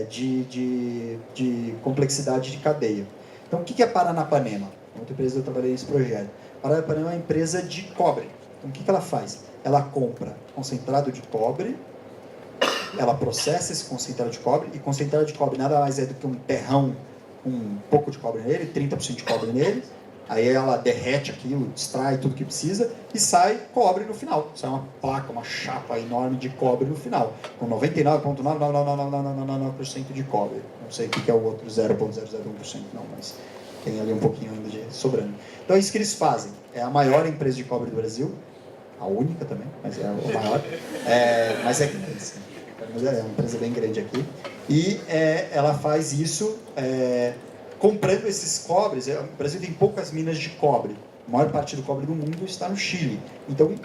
Speaker 2: de complexidade de cadeia. Então, o que é Paranapanema? Outra empresa que eu trabalhei nesse projeto. Paranapanema é uma empresa de cobre. Então, o que ela faz? Ela compra concentrado de cobre, ela processa esse concentrado de cobre, e concentrado de cobre nada mais é do que um terrão com um pouco de cobre nele, 30% de cobre nele, aí ela derrete aquilo, extrai tudo que precisa e sai cobre no final. Sai uma placa, uma chapa enorme de cobre no final, com 99,99999% de cobre. Não sei o que é o outro 0,001% não, mas tem ali um pouquinho ainda de sobrando. Então é isso que eles fazem. É a maior empresa de cobre do Brasil, a única também, mas é a maior. Mas é uma empresa bem grande aqui. E ela faz isso comprando esses cobres. O Brasil tem poucas minas de cobre. A maior parte do cobre do mundo está no Chile. Então,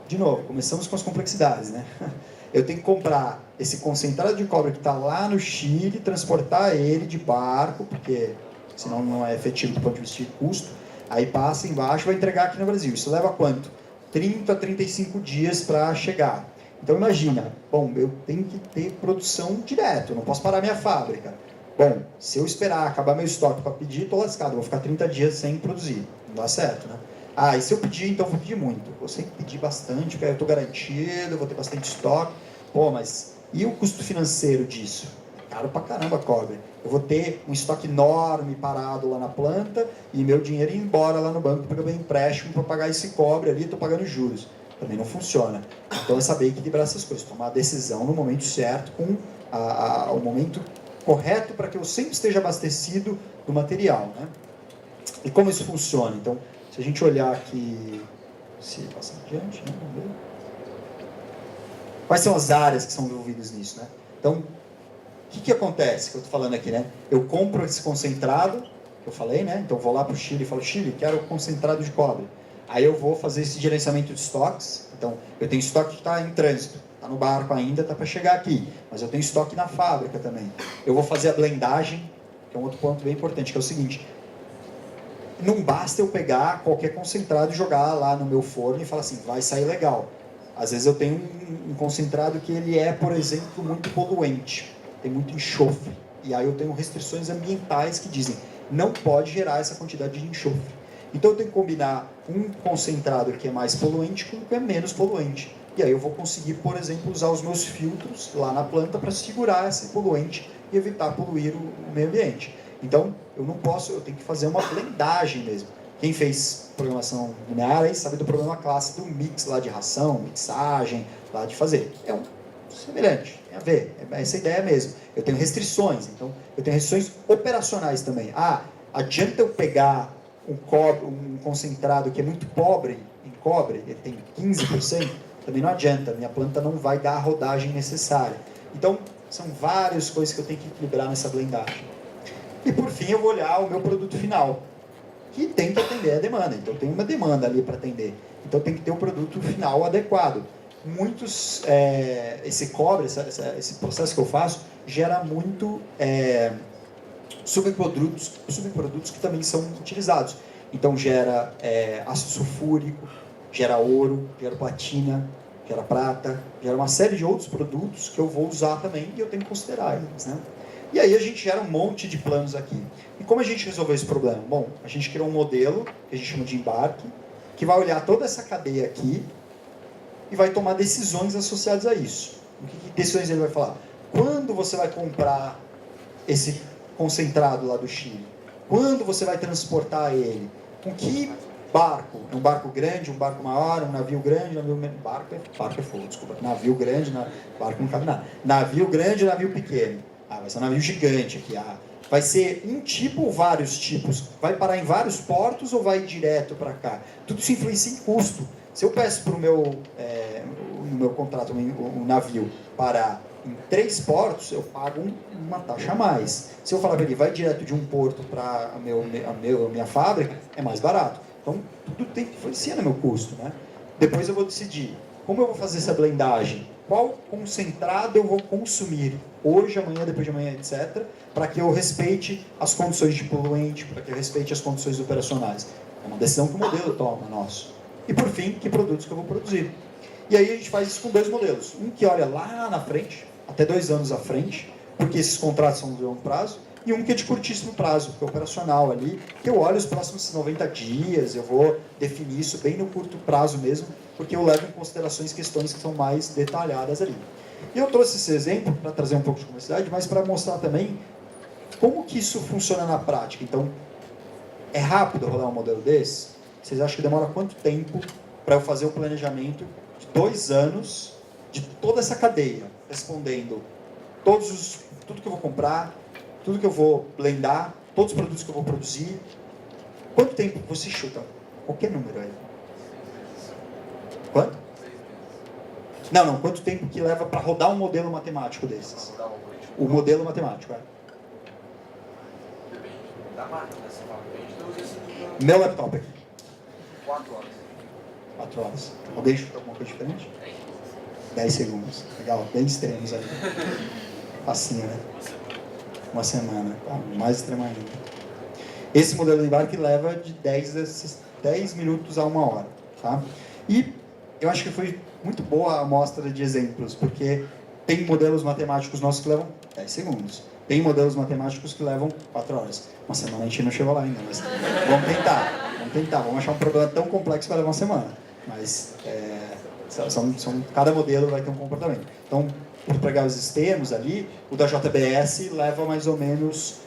Speaker 2: de novo, começamos com as complexidades, né? Eu tenho que comprar esse concentrado de cobre que está lá no Chile, transportar ele de barco, porque senão não é efetivo do ponto de vista de custo. Aí passa embaixo e vai entregar aqui no Brasil. Isso leva quanto? 30 a 35 dias para chegar. Então imagina, bom, eu tenho que ter produção direto, eu não posso parar minha fábrica. Bom, se eu esperar acabar meu estoque para pedir, estou lascado, vou ficar 30 dias sem produzir. Não dá certo, né? Ah, e se eu pedir, então eu vou pedir muito. Eu sei que pedir bastante, porque aí eu estou garantido, eu vou ter bastante estoque. Pô, mas e o custo financeiro disso? Caro pra caramba cobre. Eu vou ter um estoque enorme parado lá na planta e meu dinheiro ir embora lá no banco porque eu ganhei empréstimo para pagar esse cobre ali, estou pagando juros. Também não funciona. Então é saber equilibrar essas coisas, tomar a decisão no momento certo, com o momento correto para que eu sempre esteja abastecido do material, né? E como isso funciona? Então, se a gente olhar aqui, se passar adiante, né? Vamos ver. Quais são as áreas que são envolvidas nisso, né? Então, o que acontece que eu estou falando aqui, né? Eu compro esse concentrado, que eu falei, né? Então, eu vou lá para o Chile e falo, Chile, quero concentrado de cobre. Aí eu vou fazer esse gerenciamento de estoques. Então, eu tenho estoque que está em trânsito, está no barco ainda, está para chegar aqui. Mas eu tenho estoque na fábrica também. Eu vou fazer a blendagem, que é um outro ponto bem importante, que é o seguinte. Não basta eu pegar qualquer concentrado e jogar lá no meu forno e falar assim, vai sair legal. Às vezes eu tenho um concentrado que ele é, por exemplo, muito poluente. Tem muito enxofre. E aí eu tenho restrições ambientais que dizem, não pode gerar essa quantidade de enxofre. Então eu tenho que combinar um concentrado que é mais poluente com um que é menos poluente. E aí eu vou conseguir, por exemplo, usar os meus filtros lá na planta para segurar esse poluente e evitar poluir o meio ambiente. Então eu não posso, eu tenho que fazer uma blendagem mesmo. Quem fez programação linear aí sabe do problema clássico do mix lá de ração, mixagem, lá de fazer. É semelhante, tem a ver, essa ideia mesmo. Eu tenho restrições, então eu tenho restrições operacionais também. Adianta eu pegar um concentrado que é muito pobre em cobre, ele tem 15%, também não adianta, minha planta não vai dar a rodagem necessária. Então, são várias coisas que eu tenho que equilibrar nessa blendagem. E por fim, eu vou olhar o meu produto final, que tem que atender a demanda. Então, tem uma demanda ali para atender. Então, tem que ter um produto final adequado. esse cobre, esse processo que eu faço, gera muito subprodutos que também são utilizados. Então gera ácido sulfúrico, gera ouro, gera platina, gera prata, gera uma série de outros produtos que eu vou usar também e eu tenho que considerar eles, né? E aí a gente gera um monte de planos aqui. E como a gente resolveu esse problema? Bom, a gente criou um modelo, que a gente chama de embarque, que vai olhar toda essa cadeia aqui e vai tomar decisões associadas a isso. O que decisões ele vai falar? Quando você vai comprar esse concentrado lá do Chile? Quando você vai transportar ele? Com que barco? É um barco grande, um barco maior, um navio grande, navio menor? Barco é fogo, desculpa. Navio grande, barco não cabe nada. Navio grande, navio pequeno. Vai ser um navio gigante aqui. Vai ser um tipo ou vários tipos? Vai parar em vários portos ou vai direto para cá? Tudo isso influencia em custo. Se eu peço para no meu contrato um navio parar em 3 portos, eu pago uma taxa a mais. Se eu falar para ele, vai direto de um porto para a minha fábrica, é mais barato. Então, tudo tem que influenciar no meu custo, né? Depois eu vou decidir como eu vou fazer essa blendagem, qual concentrado eu vou consumir hoje, amanhã, depois de amanhã, etc., para que eu respeite as condições de poluente, para que eu respeite as condições operacionais. É uma decisão que o modelo toma, nosso. E, por fim, que produtos que eu vou produzir. E aí a gente faz isso com 2 modelos. Um que olha lá na frente, até 2 anos à frente, porque esses contratos são de longo prazo, e um que é de curtíssimo prazo, que é operacional ali, que eu olho os próximos 90 dias, eu vou definir isso bem no curto prazo mesmo, porque eu levo em considerações questões que são mais detalhadas ali. E eu trouxe esse exemplo para trazer um pouco de complexidade, mas para mostrar também como que isso funciona na prática. Então, é rápido rodar um modelo desse? Vocês acham que demora quanto tempo para eu fazer o planejamento de 2 anos de toda essa cadeia, respondendo tudo que eu vou comprar, tudo que eu vou blendar, todos os produtos que eu vou produzir? Quanto tempo você chuta? Qualquer número aí. Quanto? Não. Quanto tempo que leva para rodar um modelo matemático desses? O modelo matemático,
Speaker 4: Depende da máquina, você fala.
Speaker 2: Meu laptop aqui.
Speaker 4: 4 horas.
Speaker 2: 4 horas. Alguém chuta alguma coisa diferente? 10 segundos. Legal, bem extremos aí. Facinho, né? Uma semana. Mais extremo ainda. Esse modelo de embarque leva de 10 minutos a 1 hora. Tá? E eu acho que foi muito boa a amostra de exemplos, porque tem modelos matemáticos nossos que levam 10 segundos. Tem modelos matemáticos que levam 4 horas. Uma semana a gente não chegou lá ainda, mas vamos tentar. Vamos achar um problema tão complexo que vai levar uma semana. Mas cada modelo vai ter um comportamento. Então, por pegar os termos ali, o da JBS leva mais ou menos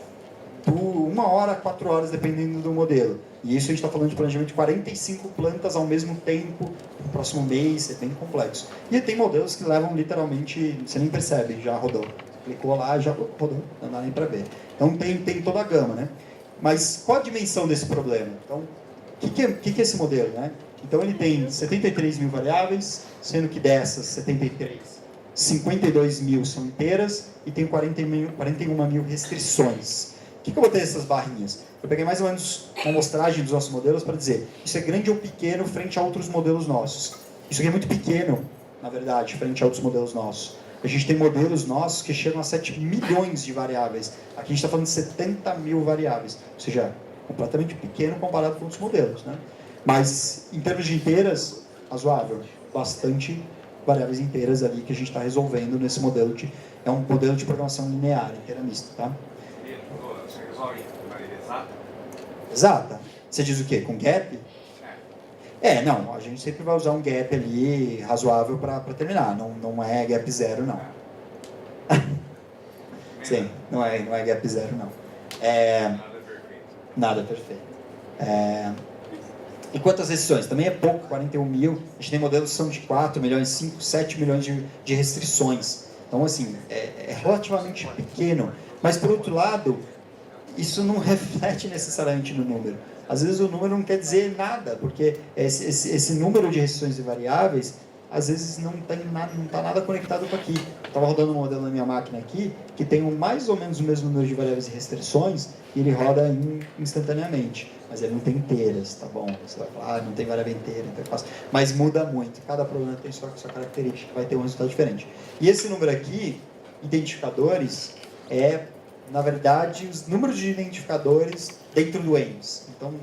Speaker 2: 1 hora a 4 horas, dependendo do modelo. E isso a gente está falando de planejamento de 45 plantas ao mesmo tempo, no próximo mês, é bem complexo. E tem modelos que levam literalmente, você nem percebe, já rodou. Clicou lá, já rodou, não dá nem para ver. Então tem toda a gama, né? Mas qual a dimensão desse problema? Então, o que é esse modelo, né? Então ele tem 73 mil variáveis, sendo que dessas 52 mil são inteiras e tem 41 mil restrições. O que eu botei essas barrinhas? Eu peguei mais ou menos uma amostragem dos nossos modelos para dizer isso é grande ou pequeno frente a outros modelos nossos. Isso aqui é muito pequeno, na verdade, frente a outros modelos nossos. A gente tem modelos nossos que chegam a 7 milhões de variáveis. Aqui a gente está falando de 70 mil variáveis. Ou seja, completamente pequeno comparado com outros modelos, né? Mas, em termos de inteiras, razoável. Bastante variáveis inteiras ali que a gente está resolvendo nesse modelo é um modelo de programação linear, inteira mista, tá?
Speaker 4: Você resolve de maneira exata?
Speaker 2: Exata. Você diz o quê? Com gap? Não. A gente sempre vai usar um gap ali razoável para terminar. Não é gap zero, não. Sim, não é gap zero, não. Nada perfeito. E quantas restrições? Também é pouco, 41 mil. A gente tem modelos que são de 4 milhões, 5, 7 milhões de restrições. Então, assim, é relativamente pequeno. Mas, por outro lado, isso não reflete necessariamente no número. Às vezes o número não quer dizer nada, porque esse número de restrições e variáveis, às vezes não está nada conectado com aqui. estava rodando um modelo na minha máquina aqui que tem mais ou menos o mesmo número de variáveis e restrições e ele roda instantaneamente. Mas ele não tem inteiras, tá bom? Você vai falar, não tem variável inteira, então é fácil. Mas muda muito. Cada problema tem sua característica, vai ter um resultado diferente. E esse número aqui, identificadores, é, na verdade, os números de identificadores dentro do EIMS. Então,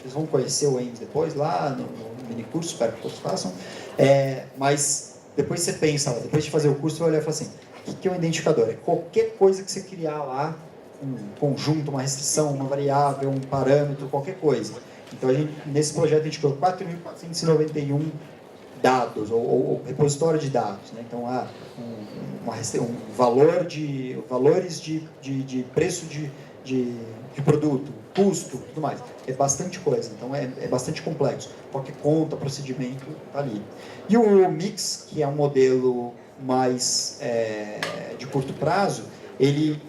Speaker 2: vocês vão conhecer o EIMS depois, lá no mini curso, espero que todos façam. Mas depois você pensa, depois de fazer o curso, você vai olhar e falar assim, o que é um identificador? É qualquer coisa que você criar lá, um conjunto, uma restrição, uma variável, um parâmetro, qualquer coisa. Então, nesse projeto, a gente criou 4.491 dados, ou repositório de dados. Né? Então, há valores de preço de produto, custo, tudo mais. É bastante coisa, então é bastante complexo. Qualquer conta, procedimento, está ali. E o Mix, que é um modelo mais de curto prazo, ele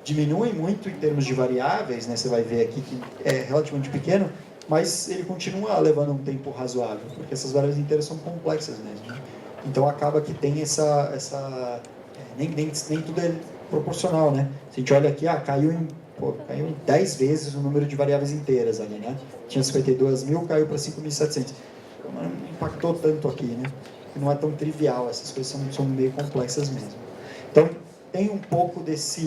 Speaker 2: diminui muito em termos de variáveis, né? Você vai ver aqui que é relativamente pequeno, mas ele continua levando um tempo razoável, porque essas variáveis inteiras são complexas mesmo. Né? Então acaba que tem nem tudo é proporcional, né? Se a gente olha aqui, caiu 10 vezes o número de variáveis inteiras ali, né? Tinha 52.000, caiu para 5.700. Não impactou tanto aqui, né? Não é tão trivial, essas coisas são meio complexas mesmo. Então, tem um pouco dessa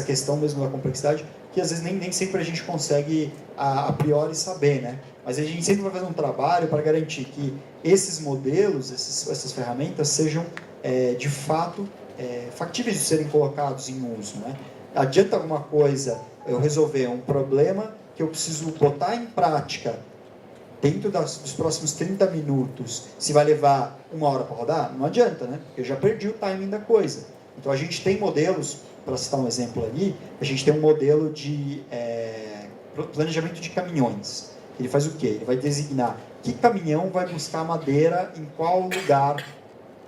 Speaker 2: questão mesmo da complexidade, que às vezes nem sempre a gente consegue a priori saber, né? Mas a gente sempre vai fazer um trabalho para garantir que esses modelos, essas ferramentas sejam de fato factíveis de serem colocados em uso, né? Adianta alguma coisa eu resolver um problema que eu preciso botar em prática dentro dos próximos 30 minutos, se vai levar 1 hora para rodar? Não adianta, né? Porque eu já perdi o timing da coisa. Então a gente tem modelos, para citar um exemplo ali, a gente tem um modelo de planejamento de caminhões. Ele faz o quê? Ele vai designar que caminhão vai buscar madeira em qual lugar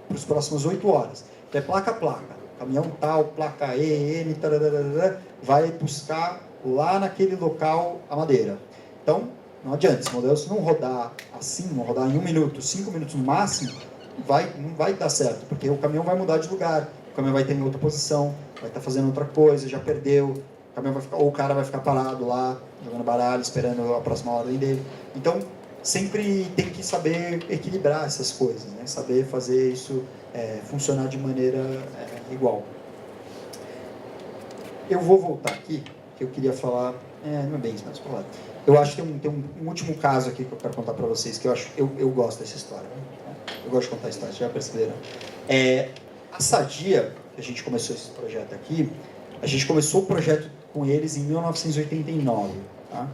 Speaker 2: para as próximas 8 horas. Então é placa a placa. Caminhão tal, placa E, N, tararara, vai buscar lá naquele local a madeira. Então, não adianta, esse modelo, se não rodar assim, não rodar em 1 minuto, 5 minutos no máximo, não vai dar certo, porque o caminhão vai mudar de lugar, o caminhão vai ter em outra posição, vai estar fazendo outra coisa, já perdeu, o caminhão vai ficar, ou o cara vai ficar parado lá, jogando baralho, esperando a próxima ordem dele. Então, sempre tem que saber equilibrar essas coisas, né? Saber fazer isso funcionar de maneira igual. Eu vou voltar aqui, que eu queria falar, não é bem isso, mas falar. Eu acho que tem um último caso aqui que eu quero contar para vocês, que eu gosto dessa história. Né? Eu gosto de contar histórias, já perceberam? A Sadia, que a gente começou esse projeto aqui, a gente começou o projeto com eles em 1989, tá?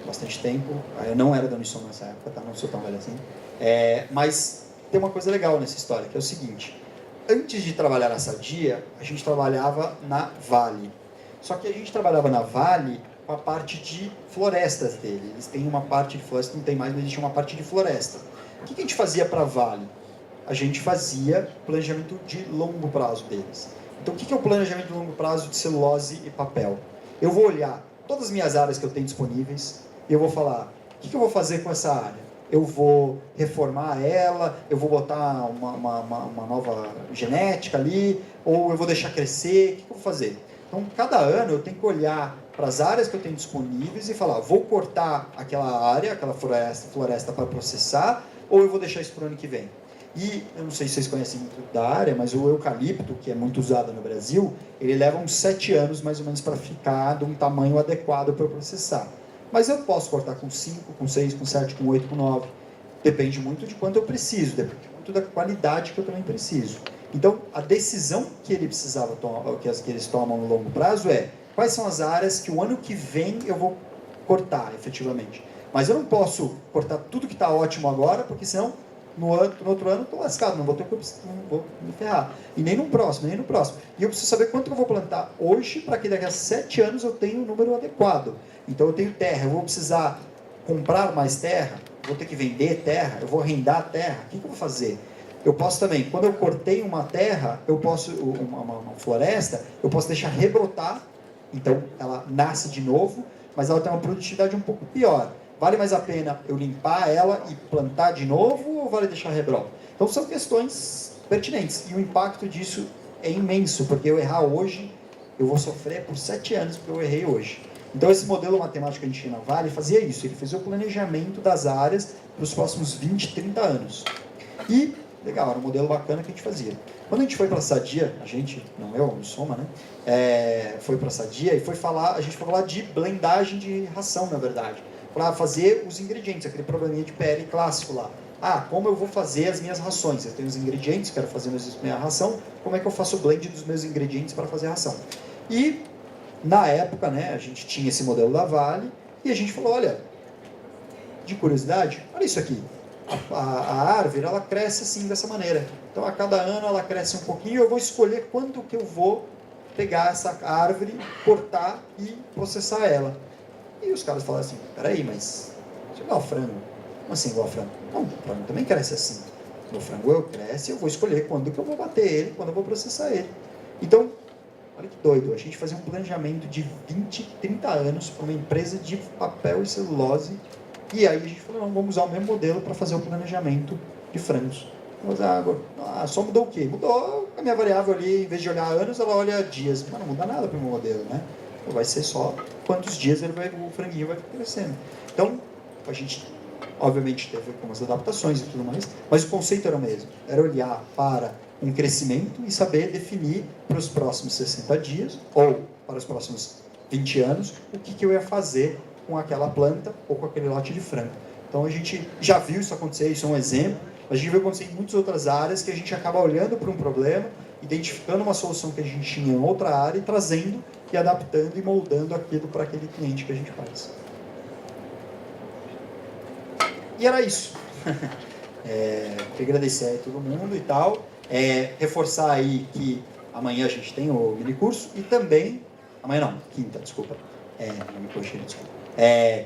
Speaker 2: Bastante tempo, eu não era da Unisoma nessa época, tá? Não sou tão velho assim. Mas tem uma coisa legal nessa história, que é o seguinte: antes de trabalhar na Sadia, a gente trabalhava na Vale. Só que a gente trabalhava na Vale com a parte de florestas dele. Eles têm uma parte de floresta, não tem mais, mas existe uma parte de floresta. O que a gente fazia para a Vale? A gente fazia planejamento de longo prazo deles. Então, o que é o planejamento de longo prazo de celulose e papel? Eu vou olhar todas as minhas áreas que eu tenho disponíveis e eu vou falar, o que eu vou fazer com essa área? Eu vou reformar ela, eu vou botar uma nova genética ali, ou eu vou deixar crescer, o que eu vou fazer? Então, cada ano eu tenho que olhar para as áreas que eu tenho disponíveis e falar, vou cortar aquela área, aquela floresta para processar, ou eu vou deixar isso para o ano que vem. E, eu não sei se vocês conhecem muito da área, mas o eucalipto, que é muito usado no Brasil, ele leva uns 7 anos mais ou menos para ficar de um tamanho adequado para eu processar. Mas eu posso cortar com 5, com 6, com 7, com 8, com 9. Depende muito de quanto eu preciso, depende muito da qualidade que eu também preciso. Então, a decisão que ele precisava tomar, que eles tomam no longo prazo é quais são as áreas que o ano que vem eu vou cortar efetivamente. Mas eu não posso cortar tudo que está ótimo agora, porque senão no outro ano eu estou lascado, não vou me ferrar. E nem no próximo. E eu preciso saber quanto eu vou plantar hoje para que daqui a 7 anos eu tenha um número adequado. Então eu tenho terra, eu vou precisar comprar mais terra, vou ter que vender terra, eu vou arrendar terra, o que eu vou fazer? Eu posso também, quando eu cortei uma terra, eu posso, uma floresta, eu posso deixar rebrotar, então ela nasce de novo, mas ela tem uma produtividade um pouco pior. Vale mais a pena eu limpar ela e plantar de novo ou vale deixar rebrota? Então são questões pertinentes. E o impacto disso é imenso, porque eu errar hoje, eu vou sofrer por 7 anos porque eu errei hoje. Então esse modelo matemático que a gente tinha na Vale fazia isso, ele fazia o planejamento das áreas para os próximos 20, 30 anos. E, legal, era um modelo bacana que a gente fazia. Quando a gente foi para a Sadia, a gente, não eu, o Soma, né? Foi para a Sadia e a gente foi falar de blendagem de ração, na verdade. Para fazer os ingredientes, aquele probleminha de pele clássico lá. Como eu vou fazer as minhas rações? Eu tenho os ingredientes, quero fazer minha ração, como é que eu faço o blend dos meus ingredientes para fazer a ração? E, na época, né, a gente tinha esse modelo da Vale, e a gente falou, olha, de curiosidade, olha isso aqui. A árvore, ela cresce assim, dessa maneira. Então, a cada ano ela cresce um pouquinho, e eu vou escolher quando que eu vou pegar essa árvore, cortar e processar ela. E os caras falaram assim, peraí, mas isso é igual frango. Como assim igual frango? Não, o frango também cresce assim. O frango cresce, eu vou escolher quando que eu vou bater ele, quando eu vou processar ele. Então, olha que doido, a gente fazia um planejamento de 20, 30 anos para uma empresa de papel e celulose, e aí a gente falou, não, vamos usar o mesmo modelo para fazer o planejamento de frangos. Vamos usar água. Só mudou o quê? Mudou a minha variável ali, em vez de olhar anos, ela olha dias. Mas não muda nada para o meu modelo, né? Então, vai ser só quantos dias o franguinho vai crescendo. Então, a gente obviamente teve algumas adaptações e tudo mais, mas o conceito era o mesmo. Era olhar para um crescimento e saber definir para os próximos 60 dias ou para os próximos 20 anos o que eu ia fazer com aquela planta ou com aquele lote de frango. Então a gente já viu isso acontecer, isso é um exemplo, mas a gente viu acontecer em muitas outras áreas que a gente acaba olhando para um problema, identificando uma solução que a gente tinha em outra área e trazendo e adaptando e moldando aquilo para aquele cliente que a gente faz. E era isso. Queria agradecer aí a todo mundo e tal. Reforçar aí que amanhã a gente tem o minicurso e também... Amanhã não, quinta, desculpa. Não me corrigi, desculpa.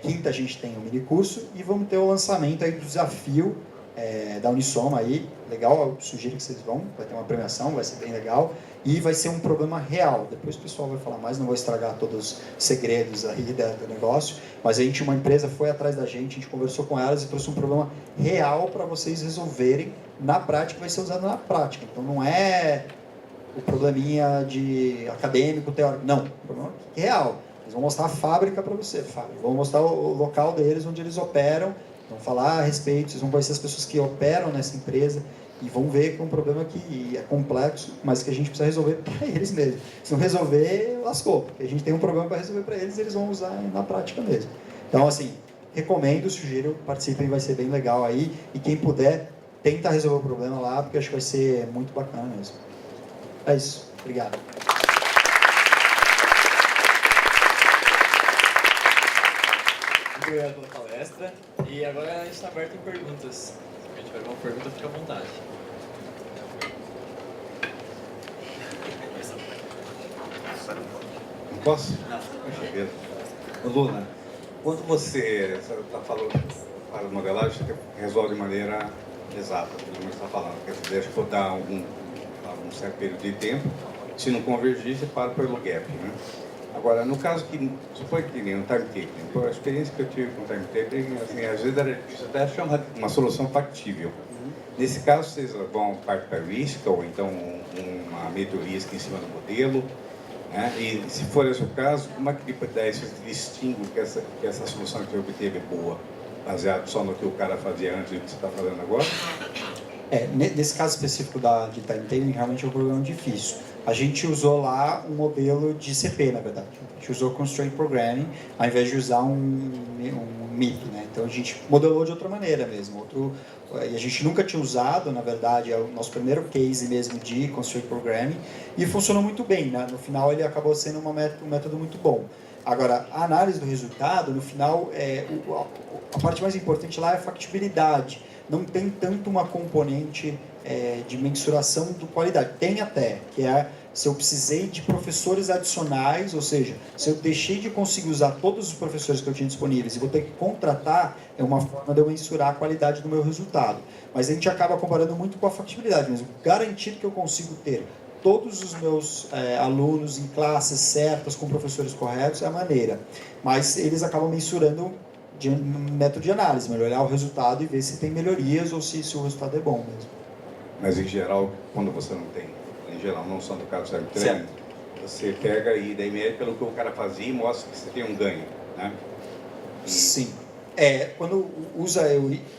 Speaker 2: Quinta a gente tem o minicurso e vamos ter o lançamento aí do desafio da Unisoma aí. Legal, eu sugiro que vocês vão. Vai ter uma premiação, vai ser bem legal. E vai ser um problema real. Depois o pessoal vai falar mais, não vou estragar todos os segredos aí do negócio. Mas uma empresa foi atrás da gente, a gente conversou com elas e trouxe um problema real para vocês resolverem na prática, vai ser usado na prática. Então não é o probleminha de acadêmico, teórico, não. O problema é real. Eles vão mostrar a fábrica para você, vão mostrar o local deles, onde eles operam, vão falar a respeito, vocês vão conhecer as pessoas que operam nessa empresa e vão ver que é um problema que é complexo, mas que a gente precisa resolver para eles mesmo. Se não resolver, lascou, porque a gente tem um problema para resolver para eles e eles vão usar na prática mesmo. Então, assim, recomendo, sugiro, participem, vai ser bem legal aí, e quem puder, tenta resolver o problema lá, porque acho que vai ser muito bacana mesmo. É isso, obrigado.
Speaker 1: Muito obrigado pela palestra. E agora a gente está aberto em perguntas. Se a gente tiver alguma pergunta, fica à vontade.
Speaker 5: Posso? Puxa vida. Luna, quando você está falando para modelagem, você resolve de maneira exata, como você está falando. Quer dizer, deixa eu dar um certo período de tempo. Se não convergir, você para pelo gap, né? Agora, no caso que supõe que nem um timetable, a experiência que eu tive com o timetable, assim, às vezes era difícil até achar uma solução factível. Nesse caso, vocês vão partir para RISC, ou então uma melhoria em cima do modelo, né? E se for esse o caso, como é que você distingue que essa solução que você obteve é boa, baseado só no que o cara fazia antes e o que você está fazendo agora?
Speaker 2: Nesse caso específico de timetabling, realmente é um problema difícil. A gente usou lá um modelo de CP, na verdade. A gente usou Constraint Programming, ao invés de usar um MIP, né? Então a gente modelou de outra maneira mesmo. E a gente nunca tinha usado, na verdade, é o nosso primeiro case mesmo de Constraint Programming, e funcionou muito bem, né? No final ele acabou sendo um método muito bom. Agora, a análise do resultado, no final, a parte mais importante lá é a factibilidade. Não tem tanto uma componente de mensuração de qualidade. Tem até, que é se eu precisei de professores adicionais, ou seja, se eu deixei de conseguir usar todos os professores que eu tinha disponíveis e vou ter que contratar, é uma forma de eu mensurar a qualidade do meu resultado. Mas a gente acaba comparando muito com a factibilidade mesmo. Garantir que eu consigo ter todos os meus alunos em classes certas, com professores corretos, é a maneira. Mas eles acabam mensurando método de análise, olhar o resultado e ver se tem melhorias ou se o resultado é bom mesmo.
Speaker 5: Mas, em geral, quando você não tem, em geral, não são do caso do treino, você pega e daí mede pelo que o cara fazia e mostra que você tem um ganho, né?
Speaker 2: Sim. Quando usa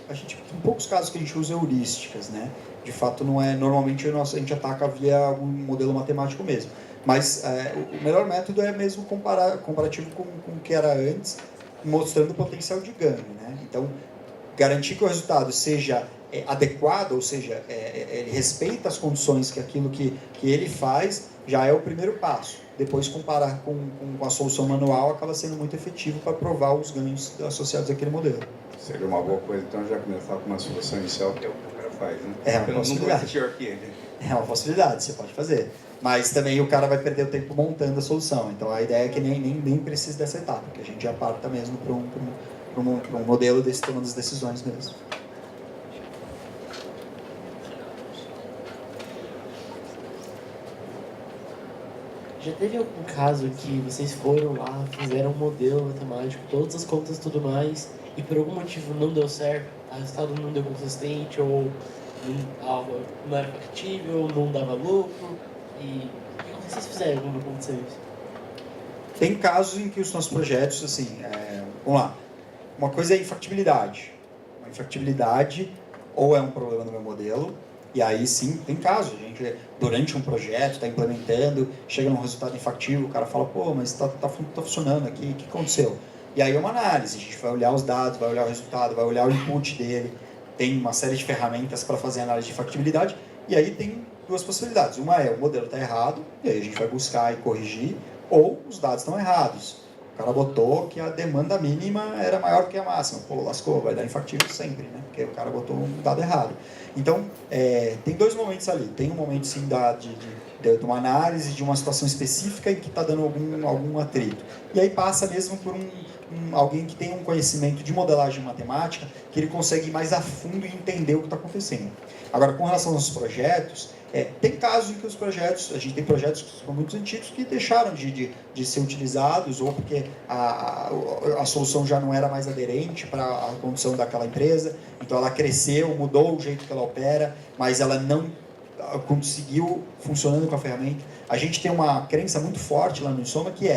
Speaker 2: a gente tem poucos casos que a gente usa heurísticas, né? De fato, não é normalmente a gente ataca via um modelo matemático mesmo. Mas o melhor método é mesmo comparativo com o que era antes, mostrando o potencial de ganho, né? Então, garantir que o resultado seja adequado, ou seja, ele respeita as condições que aquilo que ele faz, já é o primeiro passo. Depois, comparar com a solução manual acaba sendo muito efetivo para provar os ganhos associados àquele modelo.
Speaker 5: Seria uma boa coisa, então, já começar com uma solução inicial, que é o que o cara faz, né?
Speaker 2: É uma possibilidade. É uma possibilidade, você pode fazer. Mas também o cara vai perder o tempo montando a solução. Então, a ideia é que nem precise dessa etapa, que a gente já parta mesmo para um modelo desse tomando as decisões mesmo.
Speaker 6: Já teve algum caso que vocês foram lá, fizeram um modelo matemático, todas as contas e tudo mais, e por algum motivo não deu certo, o resultado não deu consistente, ou não era factível, não dava lucro, e o que vocês fizeram quando aconteceu isso?
Speaker 2: Tem casos em que os nossos projetos, assim, vamos lá, uma coisa é infactibilidade. Uma infactibilidade ou é um problema no meu modelo, e aí sim, tem casos, a gente durante um projeto está implementando, chega num resultado infactível, o cara fala, pô, mas tá funcionando aqui, o que aconteceu? E aí é uma análise, a gente vai olhar os dados, vai olhar o resultado, vai olhar o input dele, tem uma série de ferramentas para fazer análise de factibilidade, e aí tem duas possibilidades, uma é o modelo está errado, e aí a gente vai buscar e corrigir, ou os dados estão errados. O cara botou que a demanda mínima era maior que a máxima. Pô, lascou, vai dar infactível sempre, né? Porque o cara botou um dado errado. Então, tem dois momentos ali. Tem um momento, sim, de uma análise de uma situação específica em que está dando algum atrito. E aí passa mesmo por alguém que tem um conhecimento de modelagem matemática, que ele consegue ir mais a fundo e entender o que está acontecendo. Agora, com relação aos projetos, tem casos em que os projetos, a gente tem projetos que são muito antigos que deixaram de ser utilizados, ou porque a solução já não era mais aderente para a condição daquela empresa, então ela cresceu, mudou o jeito que ela opera, mas ela não conseguiu funcionando com a ferramenta. A gente tem uma crença muito forte lá no Insoma que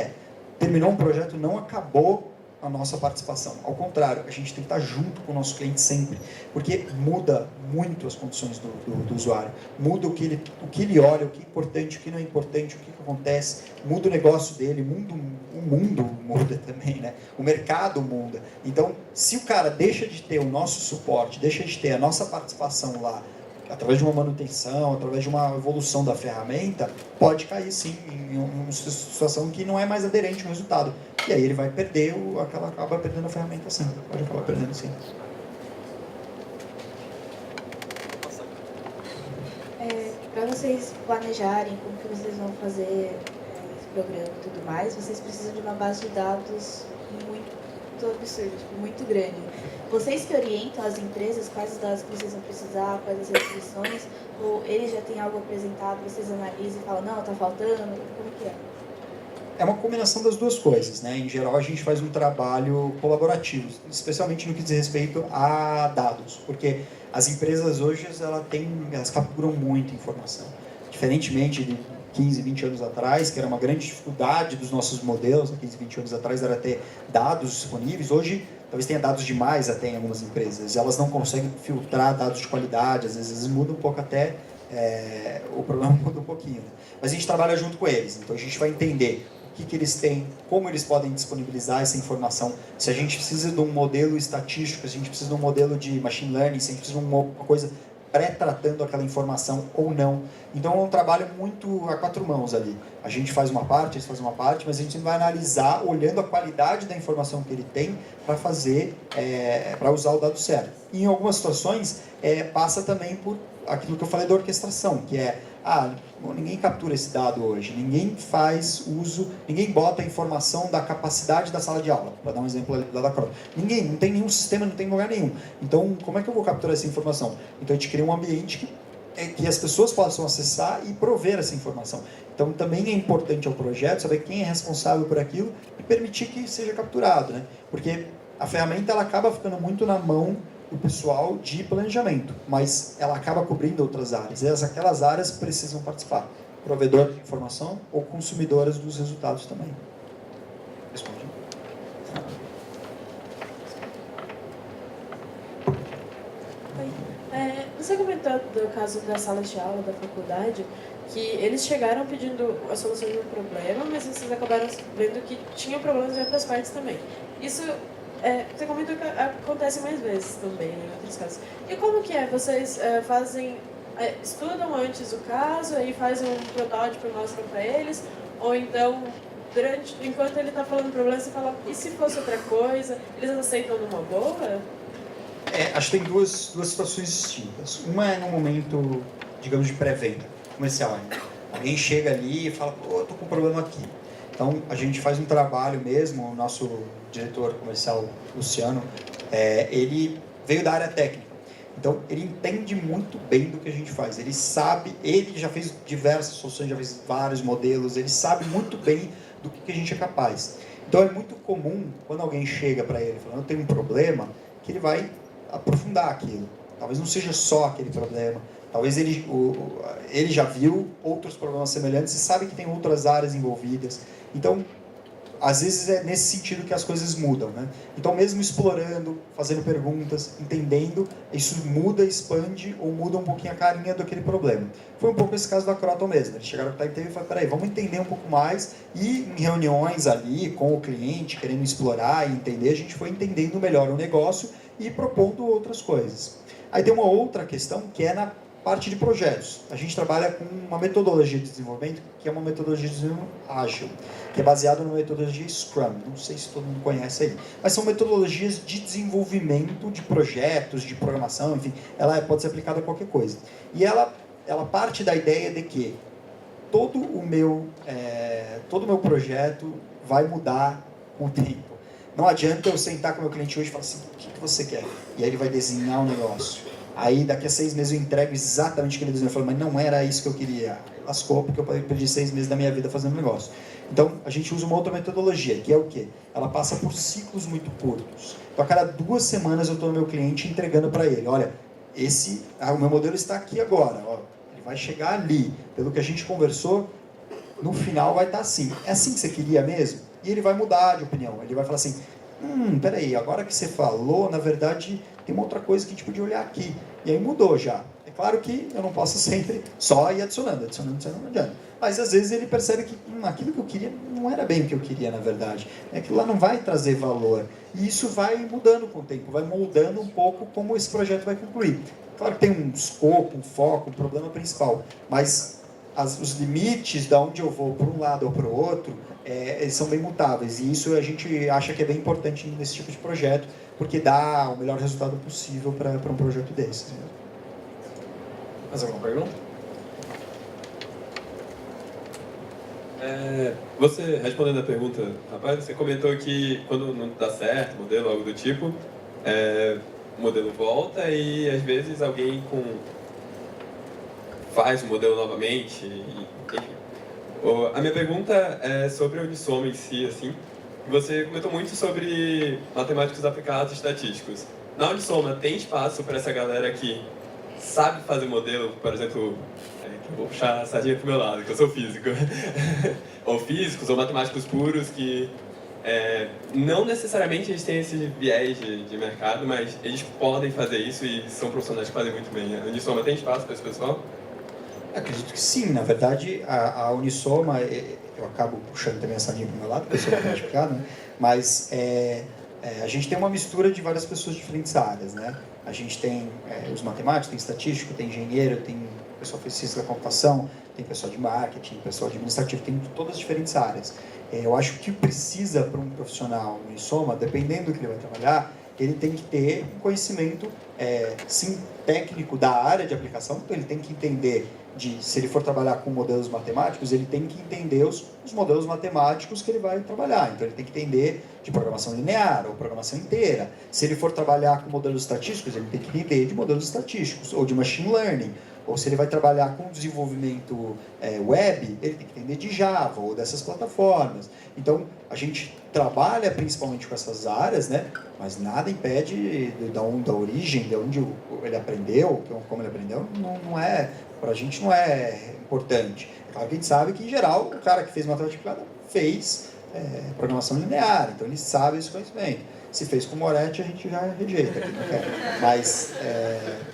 Speaker 2: terminou um projeto, não acabou a nossa participação. Ao contrário, a gente tem que estar junto com o nosso cliente sempre, porque muda muito as condições do usuário, muda o que ele olha, o que é importante, o que não é importante, o que acontece, muda o negócio dele, o mundo muda também, né? O mercado muda. Então, se o cara deixa de ter o nosso suporte, deixa de ter a nossa participação lá, através de uma manutenção, através de uma evolução da ferramenta, pode cair sim em uma situação que não é mais aderente ao resultado. E aí ele vai perder, acaba perdendo a ferramenta sim, pode acabar perdendo sim.
Speaker 7: Para vocês planejarem como que vocês vão fazer esse programa e tudo mais, vocês precisam de uma base de dados muito absurda, muito grande. Vocês que orientam as empresas quais os dados que vocês vão precisar, quais as restrições, ou eles já têm algo apresentado, vocês analisam e falam, não, está faltando, como que é?
Speaker 2: É uma combinação das duas coisas, né? Em geral, a gente faz um trabalho colaborativo, especialmente no que diz respeito a dados, porque as empresas hoje elas capturam muita informação. Diferentemente de 15, 20 anos atrás, que era uma grande dificuldade dos nossos modelos, 15, 20 anos atrás era ter dados disponíveis, hoje talvez tenha dados demais até em algumas empresas, elas não conseguem filtrar dados de qualidade, às vezes muda um pouco até, o problema muda um pouquinho, né? Mas a gente trabalha junto com eles, então a gente vai entender o que eles têm, como eles podem disponibilizar essa informação, se a gente precisa de um modelo estatístico, se a gente precisa de um modelo de machine learning, se a gente precisa de uma coisa pré-tratando aquela informação ou não. Então é um trabalho muito a quatro mãos ali. A gente faz uma parte, eles fazem uma parte, mas a gente vai analisar olhando a qualidade da informação que ele tem para fazer, para usar o dado certo. E em algumas situações passa também por aquilo que eu falei da orquestração, que ninguém captura esse dado hoje, ninguém faz uso, ninguém bota a informação da capacidade da sala de aula, para dar um exemplo da Crota. Ninguém, não tem nenhum sistema, não tem lugar nenhum. Então, como é que eu vou capturar essa informação? Então, a gente cria um ambiente que as pessoas possam acessar e prover essa informação. Então, também é importante ao projeto saber quem é responsável por aquilo e permitir que seja capturado, né? Porque a ferramenta ela acaba ficando muito na mão o pessoal de planejamento, mas ela acaba cobrindo outras áreas. E aquelas áreas precisam participar. Provedor de informação ou consumidoras dos resultados também. Responde.
Speaker 8: Você comentou do caso da sala de aula da faculdade, que eles chegaram pedindo a solução de um problema, mas vocês acabaram vendo que tinham problemas em outras partes também. Isso, você comentou que acontece mais vezes também, em outros casos. E como que é? Vocês estudam antes o caso, aí fazem um protótipo e mostram para eles, ou então, enquanto ele está falando problema, você fala, e se fosse outra coisa? Eles aceitam numa boa?
Speaker 2: Acho que tem duas situações distintas. Uma é no momento, digamos, de pré-venda, comercial ainda. Alguém chega ali e fala, pô, eu tô com um problema aqui. Então, a gente faz um trabalho mesmo, o nosso diretor comercial, Luciano, ele veio da área técnica. Então, ele entende muito bem do que a gente faz. Ele sabe, ele já fez diversas soluções, já fez vários modelos, ele sabe muito bem do que a gente é capaz. Então, é muito comum, quando alguém chega para ele falando, eu tenho um problema, que ele vai aprofundar aquilo. Talvez não seja só aquele problema. Talvez ele já viu outros problemas semelhantes e sabe que tem outras áreas envolvidas. Então, às vezes é nesse sentido que as coisas mudam, né? Então, mesmo explorando, fazendo perguntas, entendendo, isso muda, expande ou muda um pouquinho a carinha daquele problema. Foi um pouco esse caso da Croton mesmo. Eles chegaram para a ITV e falaram, peraí, vamos entender um pouco mais. E em reuniões ali com o cliente, querendo explorar e entender, a gente foi entendendo melhor o negócio e propondo outras coisas. Aí tem uma outra questão que é na parte de projetos. A gente trabalha com uma metodologia de desenvolvimento que é uma metodologia de desenvolvimento ágil, que é baseada na metodologia Scrum. Não sei se todo mundo conhece aí. Mas são metodologias de desenvolvimento de projetos, de programação, enfim. Ela pode ser aplicada a qualquer coisa. E ela parte da ideia de que todo o meu projeto vai mudar com o tempo. Não adianta eu sentar com o meu cliente hoje e falar assim, o que você quer? E aí ele vai desenhar um negócio. Aí daqui a 6 meses eu entrego exatamente o que ele desenhou. Eu falo, mas não era isso que eu queria. Lascou, porque eu perdi 6 meses da minha vida fazendo negócio. Então, a gente usa uma outra metodologia, que é o quê? Ela passa por ciclos muito curtos. Então, a cada 2 semanas eu estou no meu cliente entregando para ele. Olha, o meu modelo está aqui agora. Ó, ele vai chegar ali. Pelo que a gente conversou, no final vai estar assim. É assim que você queria mesmo? E ele vai mudar de opinião. Ele vai falar assim, peraí, agora que você falou, na verdade, tem uma outra coisa que a gente podia olhar aqui. E aí mudou já. É claro que eu não posso sempre só ir adicionando, não adianta. Mas às vezes ele percebe que aquilo que eu queria não era bem o que eu queria, na verdade. Aquilo lá não vai trazer valor. E isso vai mudando com o tempo, vai moldando um pouco como esse projeto vai concluir. Claro que tem um escopo, um foco, um problema principal, mas os limites de onde eu vou para um lado ou para o outro, eles são bem mutáveis. E isso a gente acha que é bem importante nesse tipo de projeto, porque dá o melhor resultado possível para um projeto desse.
Speaker 1: Mais alguma pergunta?
Speaker 9: Você, respondendo a pergunta, rapaz, você comentou que quando não dá certo, modelo, algo do tipo, o modelo volta e às vezes alguém faz o modelo novamente, enfim. A minha pergunta é sobre a Unisoma em si, assim. Você comentou muito sobre matemáticos aplicados e estatísticos. Na Unisoma tem espaço para essa galera que sabe fazer modelo, por exemplo, eu vou puxar a sardinha pro meu lado, que eu sou físico, ou físicos, ou matemáticos puros, que não necessariamente eles têm esse viés de mercado, mas eles podem fazer isso e são profissionais que fazem muito bem. A Unisoma tem espaço para esse pessoal?
Speaker 2: Acredito que sim. Na verdade, a Unisoma, eu acabo puxando também a sardinha pro meu lado, porque eu sou matemático aplicado, né? Mas a gente tem uma mistura de várias pessoas de diferentes áreas, né? A gente tem os matemáticos, tem estatístico, tem engenheiro, tem pessoal que fez ciência da computação, tem pessoal de marketing, pessoal administrativo, tem todas as diferentes áreas. Eu acho que precisa para um profissional no Unisoma, dependendo do que ele vai trabalhar, ele tem que ter um conhecimento, sim, técnico da área de aplicação, então ele tem que entender se ele for trabalhar com modelos matemáticos, ele tem que entender os modelos matemáticos que ele vai trabalhar. Então ele tem que entender de programação linear ou programação inteira. Se ele for trabalhar com modelos estatísticos, ele tem que entender de modelos estatísticos ou de machine learning. Ou se ele vai trabalhar com desenvolvimento web, ele tem que entender de Java ou dessas plataformas. Então, a gente trabalha principalmente com essas áreas, né? Mas nada impede da origem, de onde ele aprendeu, como ele aprendeu, pra gente não é importante. É claro que a gente sabe que, em geral, o cara que fez matemática aplicada fez programação linear, então ele sabe esse conhecimento. Se fez com Moretti, a gente já rejeita aqui, não quer. Mas,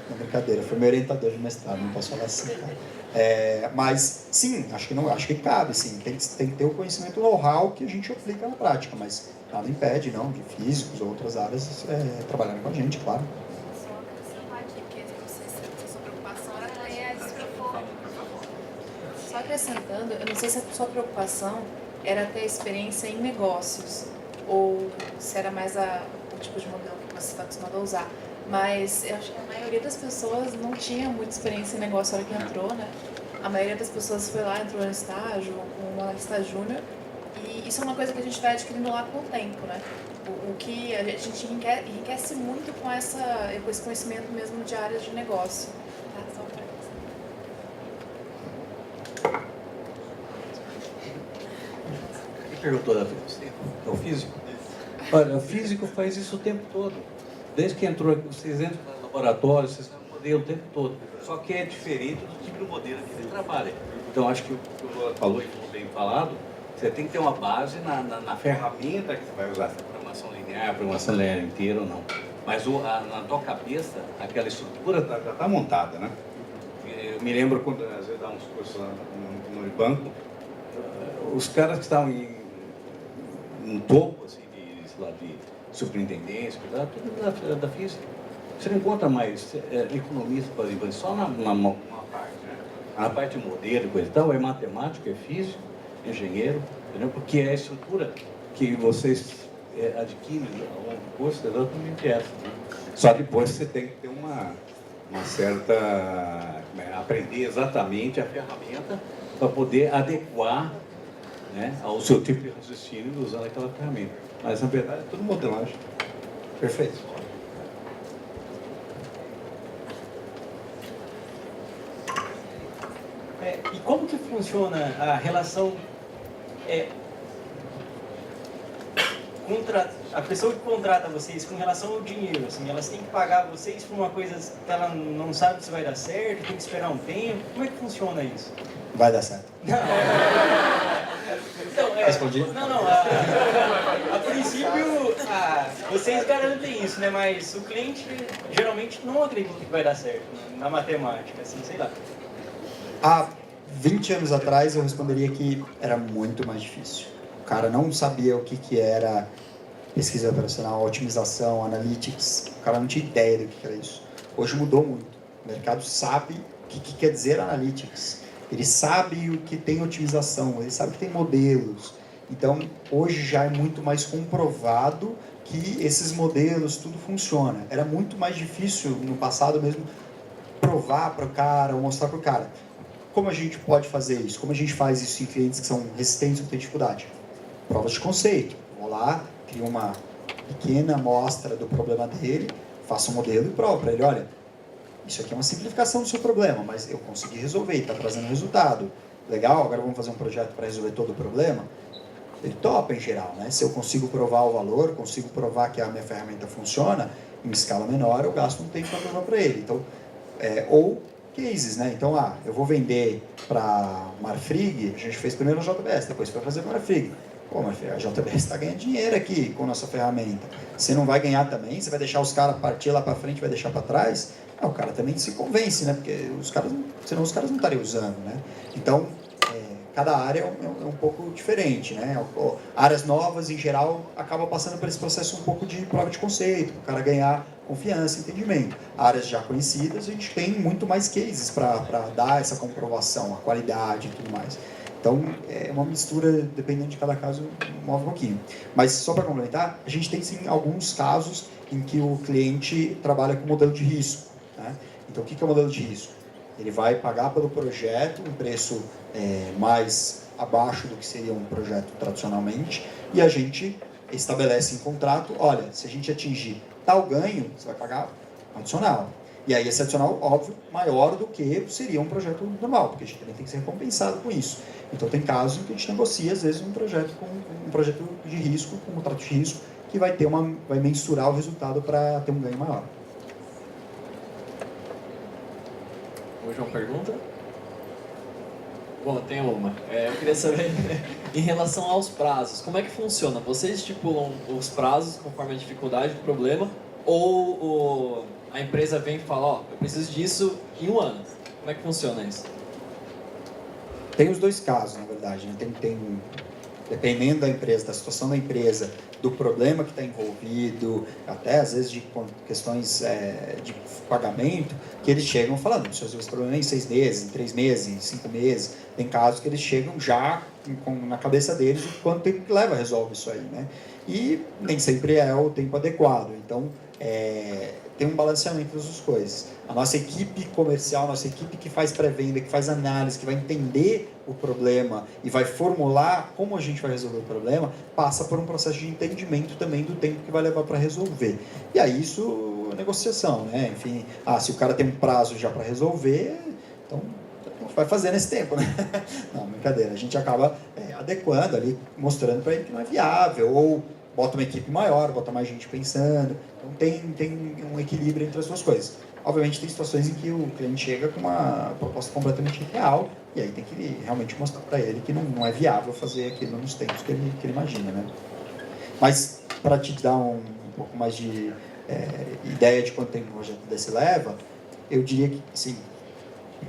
Speaker 2: não, brincadeira, foi meu orientador de mestrado, não posso falar assim, tá? Mas, sim, acho que cabe, sim. Tem que ter o conhecimento, o know-how que a gente aplica na prática, mas nada impede, não, de físicos ou outras áreas trabalharem com a gente, claro.
Speaker 10: Só acrescentando, eu não sei se a sua preocupação era ter experiência em negócios, ou se era mais o tipo de modelo que você está acostumado a usar. Mas eu acho que a maioria das pessoas não tinha muita experiência em negócio na hora que entrou, né? A maioria das pessoas foi lá, entrou no estágio, como analista júnior, e isso é uma coisa que a gente vai adquirindo lá com o tempo, né? O que a gente enriquece muito com esse conhecimento mesmo de áreas de negócio. Tá? Só pra
Speaker 11: perguntou da física? É o físico? Olha, o físico faz isso o tempo todo. Desde que entrou aqui, vocês entram no laboratório, vocês têm um modelo o tempo todo. Só que é diferente do tipo de modelo que ele trabalha. Então, acho que o que o Lula falou, e ficou bem falado, você tem que ter uma base na ferramenta que você vai usar, se é programação linear inteira ou não. Mas na tua cabeça, aquela estrutura já está montada, né? Eu me lembro quando, às vezes, dá uns cursos lá no Unibanco, os caras que estavam no topo, assim, de superintendência, tudo da física. Você não encontra mais economista, por exemplo, só na parte, né? Na parte de modelo e coisa e tal, é matemático, é físico, engenheiro, entendeu? Porque é a estrutura que vocês adquirem ao longo do curso é exatamente essa. Né? Só depois você tem que ter uma certa... aprender exatamente a ferramenta para poder adequar, né, ao seu tipo de raciocínio usando aquela ferramenta. Mas, na verdade, é tudo modelagem.
Speaker 2: Perfeito.
Speaker 12: E como que funciona a relação a pessoa que contrata vocês com relação ao dinheiro? Assim, elas têm que pagar vocês por uma coisa que ela não sabe se vai dar certo, tem que esperar um tempo? Como é que funciona isso?
Speaker 2: Vai dar certo.
Speaker 12: Então,
Speaker 2: Respondi?
Speaker 12: A princípio, vocês garantem isso, né? Mas o cliente geralmente não acredita que vai dar certo na matemática, assim, sei lá.
Speaker 2: Há 20 anos atrás eu responderia que era muito mais difícil. O cara não sabia o que era pesquisa operacional, otimização, analytics. O cara não tinha ideia do que era isso. Hoje mudou muito. O mercado sabe o que quer dizer analytics. Ele sabe o que tem otimização, ele sabe que tem modelos. Então, hoje já é muito mais comprovado que esses modelos, tudo funciona. Era muito mais difícil no passado mesmo provar para o cara ou mostrar para o cara. Como a gente pode fazer isso? Como a gente faz isso em clientes que são resistentes ou têm dificuldade? Provas de conceito. Vou lá, crio uma pequena amostra do problema dele, faço um modelo e provo para ele, olha, isso aqui é uma simplificação do seu problema, mas eu consegui resolver, está trazendo resultado. Legal, agora vamos fazer um projeto para resolver todo o problema? Ele topa em geral, né? Se eu consigo provar o valor, consigo provar que a minha ferramenta funciona, em escala menor, eu gasto um tempo para provar para ele. Então, ou cases, né? Então, eu vou vender para Marfrig, a gente fez primeiro a JBS, depois foi fazer para Marfrig. Pô, Marfrig, a JBS está ganhando dinheiro aqui com a nossa ferramenta. Você não vai ganhar também? Você vai deixar os caras partir lá para frente, vai deixar para trás? O cara também se convence, né? Porque senão os caras não estariam usando, né? Então, cada área é um pouco diferente, né? Áreas novas, em geral, acabam passando por esse processo um pouco de prova de conceito, para o cara ganhar confiança, entendimento. Áreas já conhecidas, a gente tem muito mais cases para dar essa comprovação, a qualidade e tudo mais. Então, é uma mistura, dependendo de cada caso, move um pouquinho. Mas, só para complementar, a gente tem, sim, alguns casos em que o cliente trabalha com modelo de risco. Né? Então, o que é o modelo de risco? Ele vai pagar pelo projeto um preço mais abaixo do que seria um projeto tradicionalmente, e a gente estabelece em contrato, olha, se a gente atingir tal ganho, você vai pagar adicional. E aí esse adicional, óbvio, maior do que seria um projeto normal, porque a gente também tem que ser recompensado com isso. Então tem casos em que a gente negocia, às vezes, um projeto de risco, com um contrato de risco, que vai mensurar o resultado para ter um ganho maior.
Speaker 1: O João pergunta? Bom, tem uma. Eu queria saber, em relação aos prazos, como é que funciona? Vocês estipulam os prazos conforme a dificuldade do problema, ou a empresa vem e fala, ó, eu preciso disso em 1 ano? Como é que funciona isso?
Speaker 2: Tem os dois casos, na verdade. Né? Dependendo da empresa, da situação da empresa, do problema que está envolvido, até às vezes de questões de pagamento, que eles chegam falando, se esse problema é em 6 meses, em 3 meses, em 5 meses. Tem casos que eles chegam já na cabeça deles o quanto tempo que leva a resolver isso aí, né? E nem sempre é o tempo adequado. Então, tem um balanceamento das duas coisas. A nossa equipe comercial, a nossa equipe que faz pré-venda, que faz análise, que vai entender o problema e vai formular como a gente vai resolver o problema, passa por um processo de entendimento também do tempo que vai levar para resolver. E aí isso é negociação, né? Enfim, se o cara tem um prazo já para resolver, então vai fazer nesse tempo, né? Não, brincadeira. A gente acaba adequando ali, mostrando para ele que não é viável, ou bota uma equipe maior, bota mais gente pensando. Então tem um equilíbrio entre as duas coisas. Obviamente tem situações em que o cliente chega com uma proposta completamente irreal e aí tem que realmente mostrar para ele que não é viável fazer aquilo nos tempos que ele imagina, né? Mas para te dar um pouco mais de ideia de quanto tempo um projeto desse leva, eu diria que, assim,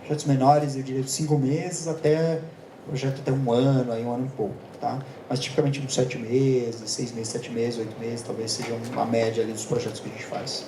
Speaker 2: projetos menores, eu diria de 5 meses até projeto até 1 ano, aí 1 ano e pouco, tá? Mas tipicamente uns 7 meses, 6 meses, 7 meses, 8 meses, talvez seja uma média ali dos projetos que a gente faz.